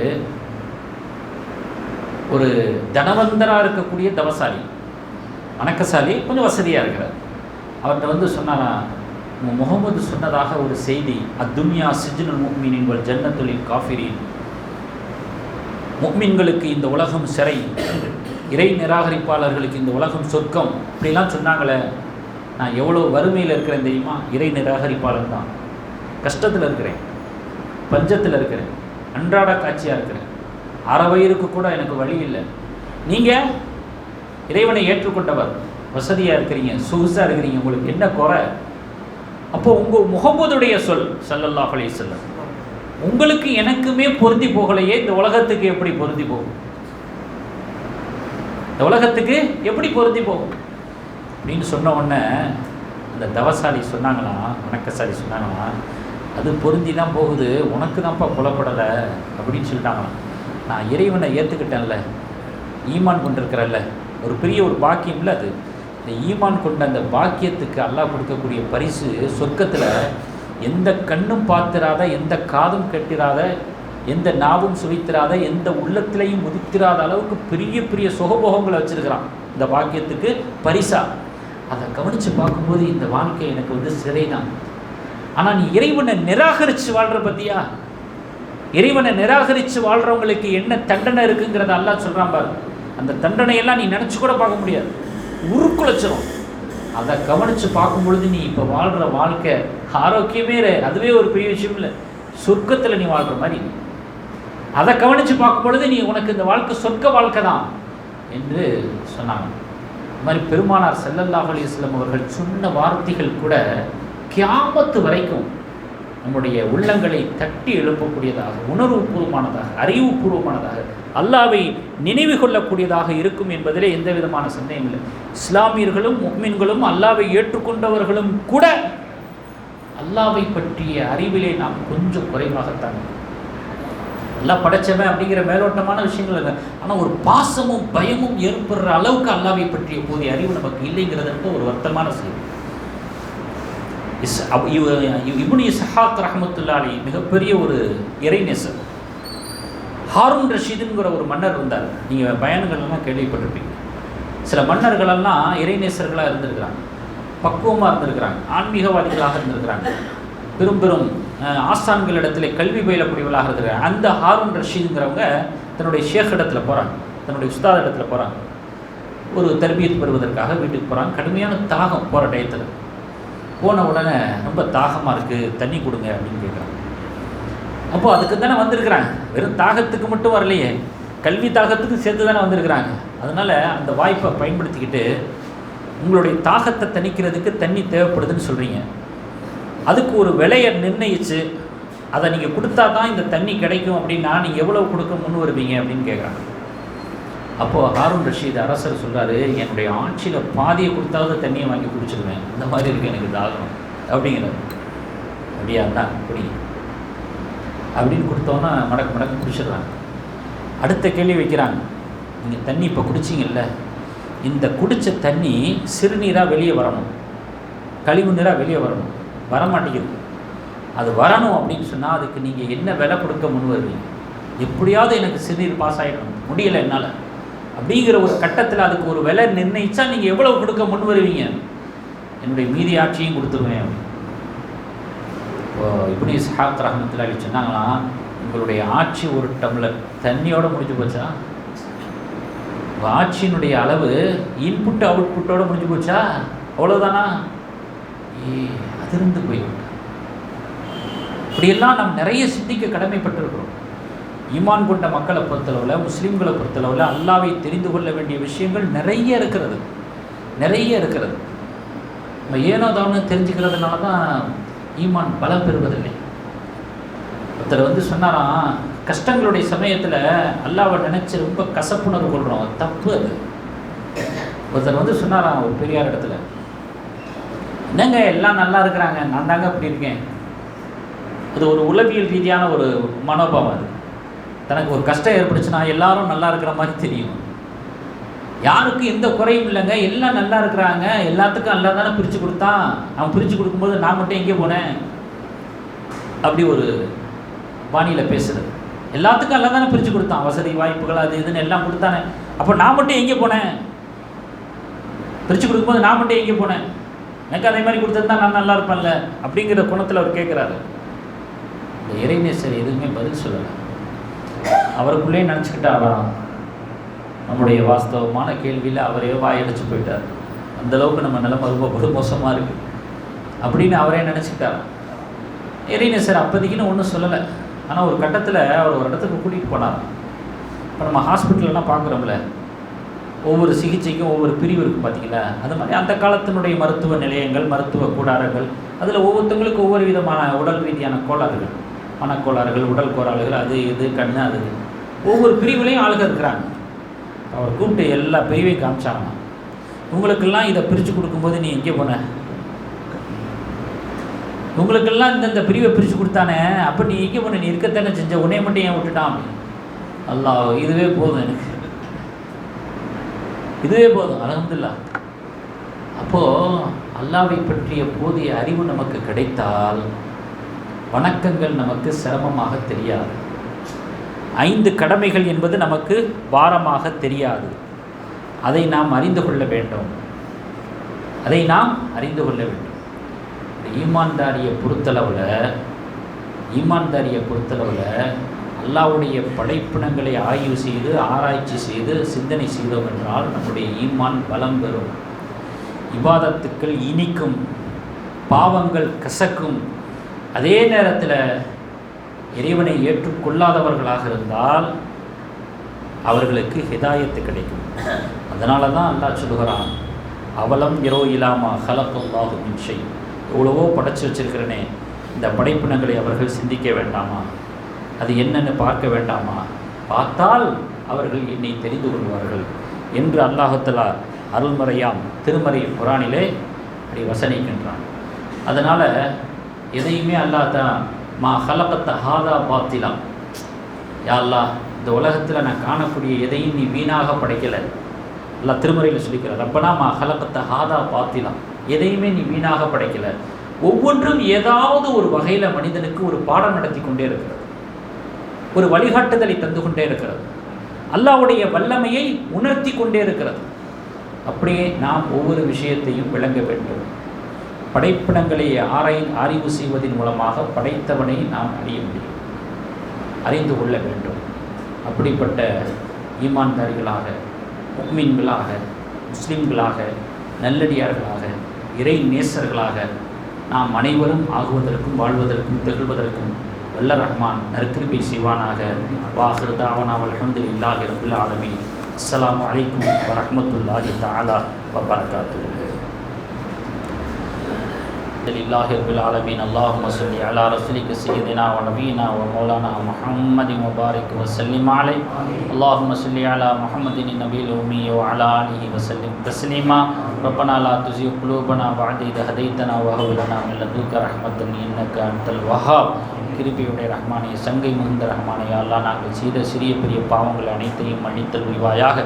ஒரு தனவந்தராக இருக்கக்கூடிய தவசாலி, வணக்கசாலி, கொஞ்சம் வசதியாக இருக்கிறார். அவர்கிட்ட வந்து சொன்னாரா, முகமது சொன்னதாக ஒரு செய்தி, அத்துன்யா சிஜ்னுல் முஃமினின் வல் ஜன்னத்துல் காஃபிரின், முஃமின்களுக்கு இந்த உலகம் சிறை, இறை நிராகரிப்பாளர்களுக்கு இந்த உலகம் சொர்க்கம், இப்படிலாம் சொன்னாங்களே. நான் எவ்வளோ வறுமையில் இருக்கிறேன் தெரியுமா? இறை நிராகரிப்பாளர் தான். கஷ்டத்தில் இருக்கிறேன், பஞ்சத்தில் இருக்கிறேன், அன்றாட காட்சியாக இருக்கிறேன், அறவயிறுக்கு கூட எனக்கு வழி இல்லை. நீங்கள் இறைவனை ஏற்றுக்கொண்டவர், வசதியாக இருக்கிறீங்க, சொகுசாக இருக்கிறீங்க, உங்களுக்கு என்ன குறை? அப்போது உங்கள் முகம்மதுடைய சொல் ஸல்லல்லாஹு அலைஹி வஸல்லம் உங்களுக்கு எனக்குமே பொருந்தி போகலையே, இந்த உலகத்துக்கு எப்படி பொருந்தி போகும்? இந்த உலகத்துக்கு எப்படி பொருந்தி போகும் அப்படின்னு சொன்ன உடனே அந்த தவசாலி சொன்னாங்களாம், வணக்கசாலி சொன்னாங்களாம், அது பொருந்தி தான் போகுது, உனக்கு தான்ப்பா புலப்படலை அப்படின்னு சொல்லிட்டாங்களாம். நான் இறைவனை ஏற்றுக்கிட்டேன்ல, ஈமான் கொண்டிருக்கிறல்ல, ஒரு பெரிய ஒரு பாக்கியம் இல்லை அது. இந்த ஈமான் கொண்ட அந்த பாக்கியத்துக்கு அல்லாஹ் கொடுக்கக்கூடிய பரிசு சொர்க்கத்தில் எந்த கண்ணும் பார்த்திராத, எந்த காதும் கெட்டிராத, எந்த நாவும் சுவைத்திராத, எந்த உள்ளத்திலையும் உதித்திராத அளவுக்கு பெரிய பெரிய சுகபோகங்களை வச்சுருக்கிறான் இந்த பாக்கியத்துக்கு பரிசா. அதை கவனித்து பார்க்கும்போது இந்த வாழ்க்கை எனக்கு வந்து சிறை தான். ஆனால் நீ இறைவனை நிராகரித்து வாழ்கிற பற்றியா? இறைவனை நிராகரித்து வாழ்கிறவங்களுக்கு என்ன தண்டனை இருக்குங்கிறத அல்லாஹ் சொல்கிறான் பாரு. அந்த தண்டனையெல்லாம் நீ நினச்சி கூட பார்க்க முடியாது, உருக்குலைச்சிடும். அதை கவனித்து பார்க்கும் பொழுது நீ இப்போ வாழ்கிற வாழ்க்கை ஆரோக்கியமே அதுவே ஒரு பெரிய விஷயம் இல்லை, சொர்க்கத்தில் நீ வாழ்கிற மாதிரி. அதை கவனித்து பார்க்கும் பொழுது நீ உனக்கு இந்த வாழ்க்கை சொர்க்க வாழ்க்கை தான் என்று சொன்னாங்க. இது மாதிரி பெருமானார் ஸல்லல்லாஹு அலைஹி வஸல்லம் அவர்கள் சொன்ன வார்த்தைகள் கூட கியாமத்து வரைக்கும் நம்முடைய உள்ளங்களை தட்டி எழுப்பக்கூடியதாக, உணர்வுபூர்வமானதாக, அறிவுபூர்வமானதாக, அல்லாஹ்வை நினைவு கொள்ளக்கூடியதாக இருக்கும் என்பதிலே எந்த விதமான சந்தேகம் இல்லை. இஸ்லாமியர்களும் முஃமின்களும் அல்லாஹ்வை ஏற்றுக்கொண்டவர்களும் கூட அல்லாஹ்வை பற்றிய அறிவிலே நாம் கொஞ்சம் குறைவாகத்தான். அல்லாஹ் படைச்சவன் அப்படிங்கிற மேலோட்டமான விஷயங்கள் இல்லை, ஆனால் ஒரு பாசமும் பயமும் ஏற்படுற அளவுக்கு அல்லாஹ்வை பற்றிய போதிய அறிவு நமக்கு இல்லைங்கிறது ஒரு வருத்தமான செய்தி. இப்னு இஸ்ஹாக் ரஹ்மத்துல்லாஹி அலைஹி மிகப்பெரிய ஒரு இறைநேசர். ஹாரூன் ரஷீதுங்கிற ஒரு மன்னர் இருந்தார். நீங்கள் பயன்கள்லாம் கேள்விப்பட்டிருப்பீங்க. சில மன்னர்களெல்லாம் இறைநேசர்களாக இருந்திருக்கிறாங்க, பக்குவமாக இருந்திருக்கிறாங்க, ஆன்மீகவாதிகளாக இருந்திருக்கிறாங்க, பெரும் பெரும் ஆஸ்தான்களிடத்தில் கல்வி பயிலக்கூடியவர்களாக இருக்கிறாங்க. அந்த ஹாரூன் ரஷீதுங்கிறவங்க தன்னுடைய ஷேக் இடத்துல போகிறாங்க, தன்னுடைய உஸ்தாத் இடத்துல போகிறாங்க, ஒரு தர்பியத் பெறுவதற்காக வீட்டுக்கு போகிறாங்க. கடுமையான தாகம் போகிற டயத்தில். போன உடனே ரொம்ப தாகமாக இருக்குது, தண்ணி கொடுங்க அப்படின்னு கேட்குறாங்க. அப்போது அதுக்கு தானே வந்திருக்கிறாங்க, வெறும் தாகத்துக்கு மட்டும் வரலையே, கல்வி தாகத்துக்கு சேர்த்து தானே வந்திருக்கிறாங்க. அதனால் அந்த வாய்ப்பை பயன்படுத்திக்கிட்டு உங்களுடைய தாகத்தை தணிக்கிறதுக்கு தண்ணி தேவைப்படுதுன்னு சொல்கிறீங்க, அதுக்கு ஒரு விலையை நிர்ணயித்து அதை நீங்கள் கொடுத்தா தான் இந்த தண்ணி கிடைக்கும் அப்படின்னா நீங்கள் எவ்வளோ கொடுக்க முன் வருவீங்க அப்படின்னு கேட்குறாங்க. அப்போது ஹாரூன் ரஷீத் அரசர் சொல்கிறாரு, என்னுடைய ஆட்சியில் பாதியை கொடுத்தாவது தண்ணியை வாங்கி குடிச்சிடுவேன், இந்த மாதிரி இருக்குது எனக்கு தாகம் அப்படிங்கிறார். அப்படியா தான் குடி அப்படின்னு கொடுத்தோன்னா மடக்கு குடிச்சிடுறாங்க. அடுத்த கேள்வி வைக்கிறாங்க, நீங்கள் தண்ணி இப்போ குடிச்சிங்கல்ல, இந்த குடித்த தண்ணி சிறுநீராக வெளியே வரணும், கழிவு நீராக வெளியே வரணும், வரமாட்டேங்குது. அது வரணும் அப்படின்னு சொன்னால் அதுக்கு நீங்கள் என்ன விலை கொடுக்க முன் வருவீங்க? எப்படியாவது எனக்கு சிறுநீர் பாஸ் ஆகிடணும், முடியலை என்னால் அப்படிங்கிற ஒரு கட்டத்தில் அதுக்கு ஒரு விலை நிர்ணயிச்சா நீங்கள் எவ்வளவு கொடுக்க முன் வருவீங்க? என்னுடைய மீதி ஆட்சியும் கொடுத்துருவேன் அப்படின்னு. இப்னு இஸ்ஹாக் ரஹ்மத்துல்லாஹி அலைஹி சொன்னாங்களாம், உங்களுடைய ஆட்சி ஒரு டம்ளர் தண்ணியோடு முடிஞ்சு போச்சா? உங்கள் ஆட்சியினுடைய அளவு இன்புட்டு அவுட்புட்டோடு முடிஞ்சு போச்சா? அவ்வளோதானா? அதிர்ந்து போய்விட்டார். இப்படியெல்லாம் நாம் நிறைய சிந்திக்க கடமைப்பட்டிருக்கிறோம். ஈமான் கொண்ட மக்களை பொறுத்தளவில், முஸ்லீம்களை பொறுத்தளவில் அல்லாஹ்வை தெரிந்து கொள்ள வேண்டிய விஷயங்கள் நிறைய இருக்கிறது. நம்ம ஏனோ தானோ தெரிஞ்சுக்கிறதுனால தான் ஈமான் பலம் பெறுவதில்லை. ஒருத்தர் சொன்னாராம், கஷ்டங்களுடைய சமயத்தில் அல்லாஹ்வை நினச்சி ரொம்ப கசப்புணர்வு கொள்கிறோம், தப்பு அது. ஒருத்தர் சொன்னாராம் ஒரு பெரியார் இடத்துல, என்னங்க எல்லாம் நல்லா இருக்கிறாங்க, நான் தாங்க அப்படி இருக்கேன். அது ஒரு உளவியல் ரீதியான ஒரு மனோபாவம். அது தனக்கு ஒரு கஷ்டம் ஏற்படுச்சுன்னா எல்லாரும் நல்லா இருக்கிற மாதிரி தெரியும், யாருக்கும் எந்த குறையும் இல்லைங்க, எல்லாம் நல்லா இருக்கிறாங்க, எல்லாத்துக்கும் அல்லா தானே பிரித்து கொடுத்தான், அவன் பிரித்து கொடுக்கும்போது நான் மட்டும் எங்கே போனேன் அப்படி ஒரு பாணியில் பேசுகிறது. எல்லாத்துக்கும் அல்லா தானே பிரித்து கொடுத்தான், வசதி வாய்ப்புகள் அது இதுன்னு எல்லாம் கொடுத்தானே, அப்போ நான் மட்டும் எங்கே போனேன்? பிரித்து கொடுக்கும்போது நான் மட்டும் எங்கே போனேன்? எனக்கு அதே மாதிரி கொடுத்துருந்தா நான் நல்லா இருப்பேன்ல அப்படிங்கிற குணத்தில் அவர் கேட்குறாரு. இந்த இறைநேசர் எதுவுமே பதில் சொல்லலை. அவருக்குள்ளே நினச்சிக்கிட்டாராம், நம்முடைய வாஸ்தவமான கேள்வியில் அவரே வாயடிச்சு போயிட்டார், அந்தளவுக்கு நம்ம நிலைமை ரொம்ப மோசமாக இருக்குது அப்படின்னு அவரே நினச்சிக்கிட்டாராம். இறைநேசர் அப்போதைக்குன்னு ஒன்றும் சொல்லலை. ஆனால் ஒரு கட்டத்தில் அவர் ஒரு இடத்துக்கு கூட்டிகிட்டு போனார். இப்போ நம்ம ஹாஸ்பிட்டல்லாம் பார்க்குறோம்ல, ஒவ்வொரு சிகிச்சைக்கும் ஒவ்வொரு பிரிவு இருக்குது பார்த்தீங்களா, அது மாதிரி அந்த காலத்தினுடைய மருத்துவ நிலையங்கள், மருத்துவ கூடாரங்கள், அதில் ஒவ்வொருத்தவங்களுக்கு ஒவ்வொரு விதமான உடல் ரீதியான கோளாறுகள், மனக்கோளாறுகள், உடல் கோளாறுகள், அது இது கண்ணு அது ஒவ்வொரு பிரிவுலையும் ஆளுக இருக்கிறாங்க. அவர் கூப்பிட்டு எல்லா பிரிவையும் காமிச்சாங்க. உங்களுக்கெல்லாம் இதை பிரித்து கொடுக்கும்போது நீ எங்கே போன? உங்களுக்கெல்லாம் இந்த பிரிவை பிரித்து கொடுத்தானே, அப்போ நீ எங்கே போன? நீ இருக்கத்தானே செஞ்ச, உன்னைய மட்டும் ஏன் விட்டுட்டான்? அல்லாஹ், இதுவே போதும் எனக்கு, இதுவே போதும், அல்ஹம்துலில்லாஹ். அப்போது அல்லாஹ்வை பற்றிய போதிய அறிவு நமக்கு கிடைத்தால் வணக்கங்கள் நமக்கு சிரமமாக தெரியாது, 5 கடமைகள் என்பது நமக்கு பாரமாக தெரியாது. அதை நாம் அறிந்து கொள்ள வேண்டும். ஈமான்தாரியை பொறுத்தளவில் அல்லாஹ்வுடைய படைப்பினங்களை ஆய்வு செய்து ஆராய்ச்சி செய்து சிந்தனை செய்தோம் என்றால் நம்முடைய ஈமான் பலம் பெறும், இபாதத்துக்கள் இனிக்கும், பாவங்கள் கசக்கும். அதே நேரத்தில் இறைவனை ஏற்றுக்கொள்ளாதவர்களாக இருந்தால் அவர்களுக்கு ஹிதாயத்து கிடைக்கும். அதனால தான் அல்லாஹ் சொல்கிறான், அவலம் இரோ இலாமா ஹலக்கல்லாஹு மின் ஷை, எவ்வளவோ படைச்சு வச்சிருக்கிறனே, இந்த படைப்பினங்களை அவர்கள் சிந்திக்க வேண்டாமா? அது என்னன்னு பார்க்க வேண்டாமா? பார்த்தால் அவர்கள் என்னை தெரிந்து கொள்வார்கள் என்று அல்லாஹ் தஆலா அருள்மறையாம் திருமறை குர்ஆனிலே அப்படி வசனிக்கின்றான். அதனால் எதையுமே அல்லாஹ் தான் மா ஹலகத்த ஹாதா பாத்திலா, யா அல்லாஹ் இந்த உலகத்தில் நான் காணக்கூடிய எதையும் நீ வீணாக படைக்கலை. அல்லாஹ் திருமறையில் சொல்லிக்கிறார், ரப்பனா மா ஹலகத்த ஹாதா பாத்திலா, எதையுமே நீ வீணாக படைக்கலை. ஒவ்வொன்றும் ஏதாவது ஒரு வகையில் மனிதனுக்கு ஒரு பாடம் நடத்தி கொண்டே இருக்கிறது, ஒரு வழிகாட்டுதலை தந்து கொண்டே இருக்கிறது, அல்லாஹ்வுடைய வல்லமையை உணர்த்தி கொண்டே இருக்கிறது. அப்படியே நாம் ஒவ்வொரு விஷயத்தையும் விளங்க வேண்டும். படைப்பினங்களை ஆய்வு செய்வதன் மூலமாக படைத்தவனை நாம் அறிய முடியும், அறிந்து கொள்ள வேண்டும். அப்படிப்பட்ட ஈமான்தாரிகளாக, முஃமின்களாக, முஸ்லிம்களாக, நல்லடியார்களாக, இறை நேசர்களாக நாம் அனைவரும் ஆகுவதற்கும் வாழ்வதற்கும் திகழ்வதற்கும் வல்ல ரஹ்மான் நற்கிருபை செய்வானாக. வாஹிரு தாவனா அல்ஹம்துலில்லாஹி ரப்பில் ஆலமீன். அஸ்ஸலாமு அலைக்கும் வரஹ்மத்துல்லாஹி தஆலா வபரகாத்துஹு. لله رب العالمين. اللهم صل على رسولك سيدنا ونبينا ومولانا محمد وبارك وسلم عليه. اللهم صل على محمد النبي الأمي وعلى آله وسلم تسليما. ربنا لا تزغ قلوبنا بعد إذ هديتنا وهب لنا من لدنك رحمة إنك أنت الوهاب. கிருபையுடைய ரஹ்மானே, சங்கை மிகுந்த ரஹ்மானே, அல்லாஹ் நாங்கள் செய்த சிறிய பெரிய பாவங்கள் அனைத்தையும் மன்னித்தல் புரிவாயாக.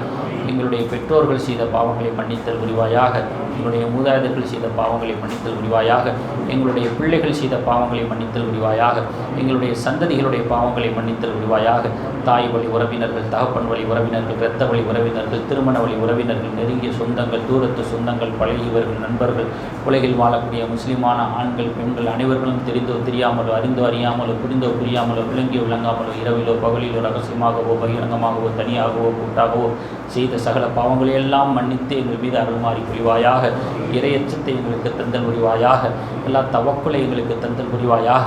எங்களுடைய பெற்றோர்கள் செய்த பாவங்களை மன்னித்தல் புரிவாயாக. எங்களுடைய மூதாதையர்கள் செய்த பாவங்களை மன்னித்தல் புரிவாயாக. எங்களுடைய பிள்ளைகள் செய்த பாவங்களை மன்னித்தல் புரிவாயாக. எங்களுடைய சந்ததிகளுடைய பாவங்களை மன்னித்தல் புரிவாயாக. தாய் வழி உறவினர்கள், தகப்பன் வழி உறவினர்கள், இரத்த வழி உறவினர்கள், திருமண வழி உறவினர்கள், நெருங்கிய சொந்தங்கள், தூரத்து சொந்தங்கள், பழகியவர்கள், நண்பர்கள், உலகில் வாழக்கூடிய முஸ்லிமான ஆண்கள் பெண்கள் அனைவர்களும் தெரிந்தோ தெரியாமலோ, அறிந்தோ அறியாமலோ, புரிந்தோ புரியாமலோ, விளங்கியோ விளங்காமலோ, இரவிலோ பகலிலோ, ரகசியமாகவோ பகிரங்கமாகவோ தனியாகவோ கூட்டாகவோ செய்த சகல பாவங்களை எல்லாம் மன்னித்து எங்கள் மீது அருள்மாறி புரிவாயாக. இறையச்சத்தை எங்களுக்கு தந்தல் புரிவாயாக. எல்லா தவக்குலை எங்களுக்கு தந்தல் புரிவாயாக.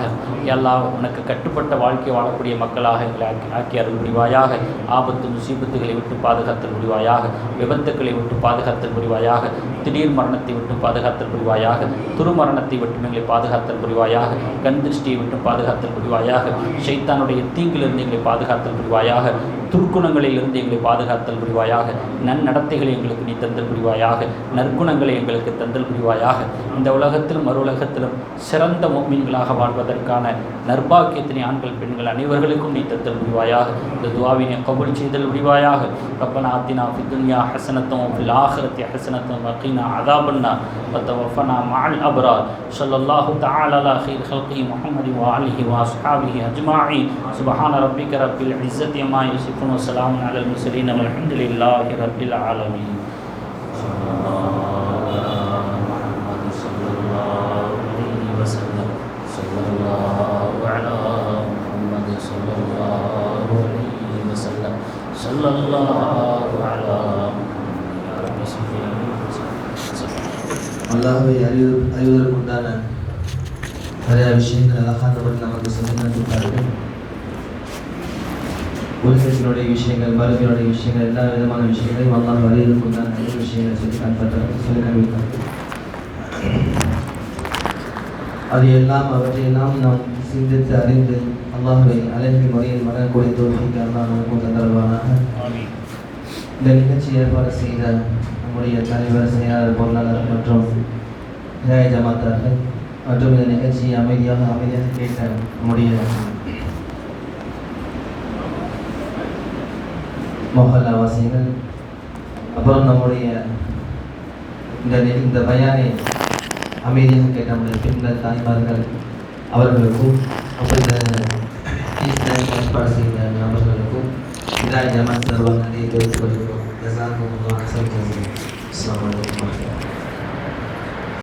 எல்லா உனக்கு கட்டுப்பட்ட வாழ்க்கை வாழக்கூடிய மக்களாக எங்களை ஆக்கி அருள் புரிவாயாக. ஆபத்து முசீபத்துகளை விட்டு பாதுகாத்தல் புரிவாயாக. விபத்துக்களை விட்டு பாதுகாத்தல் புரிவாயாக. திடீர் மரணத்தை விட்டு பாதுகாத்தல் புரிவாயாக. துருமரணத்தை விட்டு எங்களை பாதுகாத்தல் புரிவாயாக. கண் திருஷ்டியை விட்டு பாதுகாத்தல் புரிவாயாக. ஷைத்தானுடைய தீங்கிலிருந்து எங்களை பாதுகாத்தல் புரிவாயாக. துர்க்குணங்களில் இருந்து எங்களை பாதுகாத்தல் புரிவாயாக. நன்னடத்தைகளை எங்களுக்கு நீ தந்தல் புரிவாயாக. நற்குணங்களை எங்களுக்கு தந்தல் புரிவாயாக. இந்த உலகத்திலும் மறு உலகத்திலும் சிறந்த முஃமின்களாக வாழ்வதற்கான நற்பாக்கியத்தினை ஆண்கள் பெண்கள் அனைவர்களுக்கும் நீ தந்தல் புரிவாயாக. இந்த துஆவினை கபூல் செய்தல் புரிவாயாக. ரப்பனா ஆத்தினா ஃபித் துன்யா ஹஸனத்தன் வ ஃபில் ஆখিরাতি ஹஸனத்தன் வ கீனா அஸாபன்னார் வ தவஃபனா மஅல் அப்ரார். ஸல்லல்லாஹு தஆலா அலா கைர் ஹல்கி முஹம்மதி வ ஆலிஹி வ அஸ்ஹாபிஹி அஜ்மஈன். சுப்ஹான ரப்பிக ரப்பில் இஸ்ஸத்தி அம்மா யசிஃபூன் வ ஸலாமுன் அலல் முர்ஸலீன் வல்ஹம்துலில்லாஹி ரப்பில் ஆலமீன். அல்லாஹ்வை அறிவதற்குண்டான நிறைய விஷயங்கள் அழகானபடி நமக்கு சொல்லி தந்துள்ளார்கள். உலகத்தினுடைய விஷயங்கள், மருந்தினுடைய விஷயங்கள், எல்லா விதமான விஷயங்களையும் அல்லாஹ் அறிவதற்குண்டான நிறைய விஷயங்களை சொல்லி காண்பித்தார்கள். அது எல்லாம் அவற்றையெல்லாம் நாம் சிந்தித்து அறிந்து அல்லாஹ்வை அழகிய முறையில் வணங்கக்கூடிய தோல்விக்கு அல்லாஹ் நமக்கும் தந்தருவானாக. இந்த நிகழ்ச்சி ஏற்பாடு செய்த நம்முடைய தலைவர், செயலாளர், பொருளாளர் மற்றும் ஹிதாய ஜமாத்தார்கள் மற்றும் இந்த நிகழ்ச்சியை அமைதியாக கேட்ட நம்முடைய மொஹல்லா வாசிகள், அப்புறம் நம்முடைய இந்த பயானை அமைதியாக கேட்ட நம்முடைய பெண்கள், தாய்மார்கள் அவர்களுக்கும், அப்புறம் இந்த ஏற்பாடு செய்த நபர்களுக்கும் ஹிதாய ஜமாத் சார்பாக நன்றியை தெரிவித்துக் கொள்கிறோம். ஜஸாக்குமுல்லாஹ் ஹைரன். அஸ்ஸலாமு அலைக்கும்.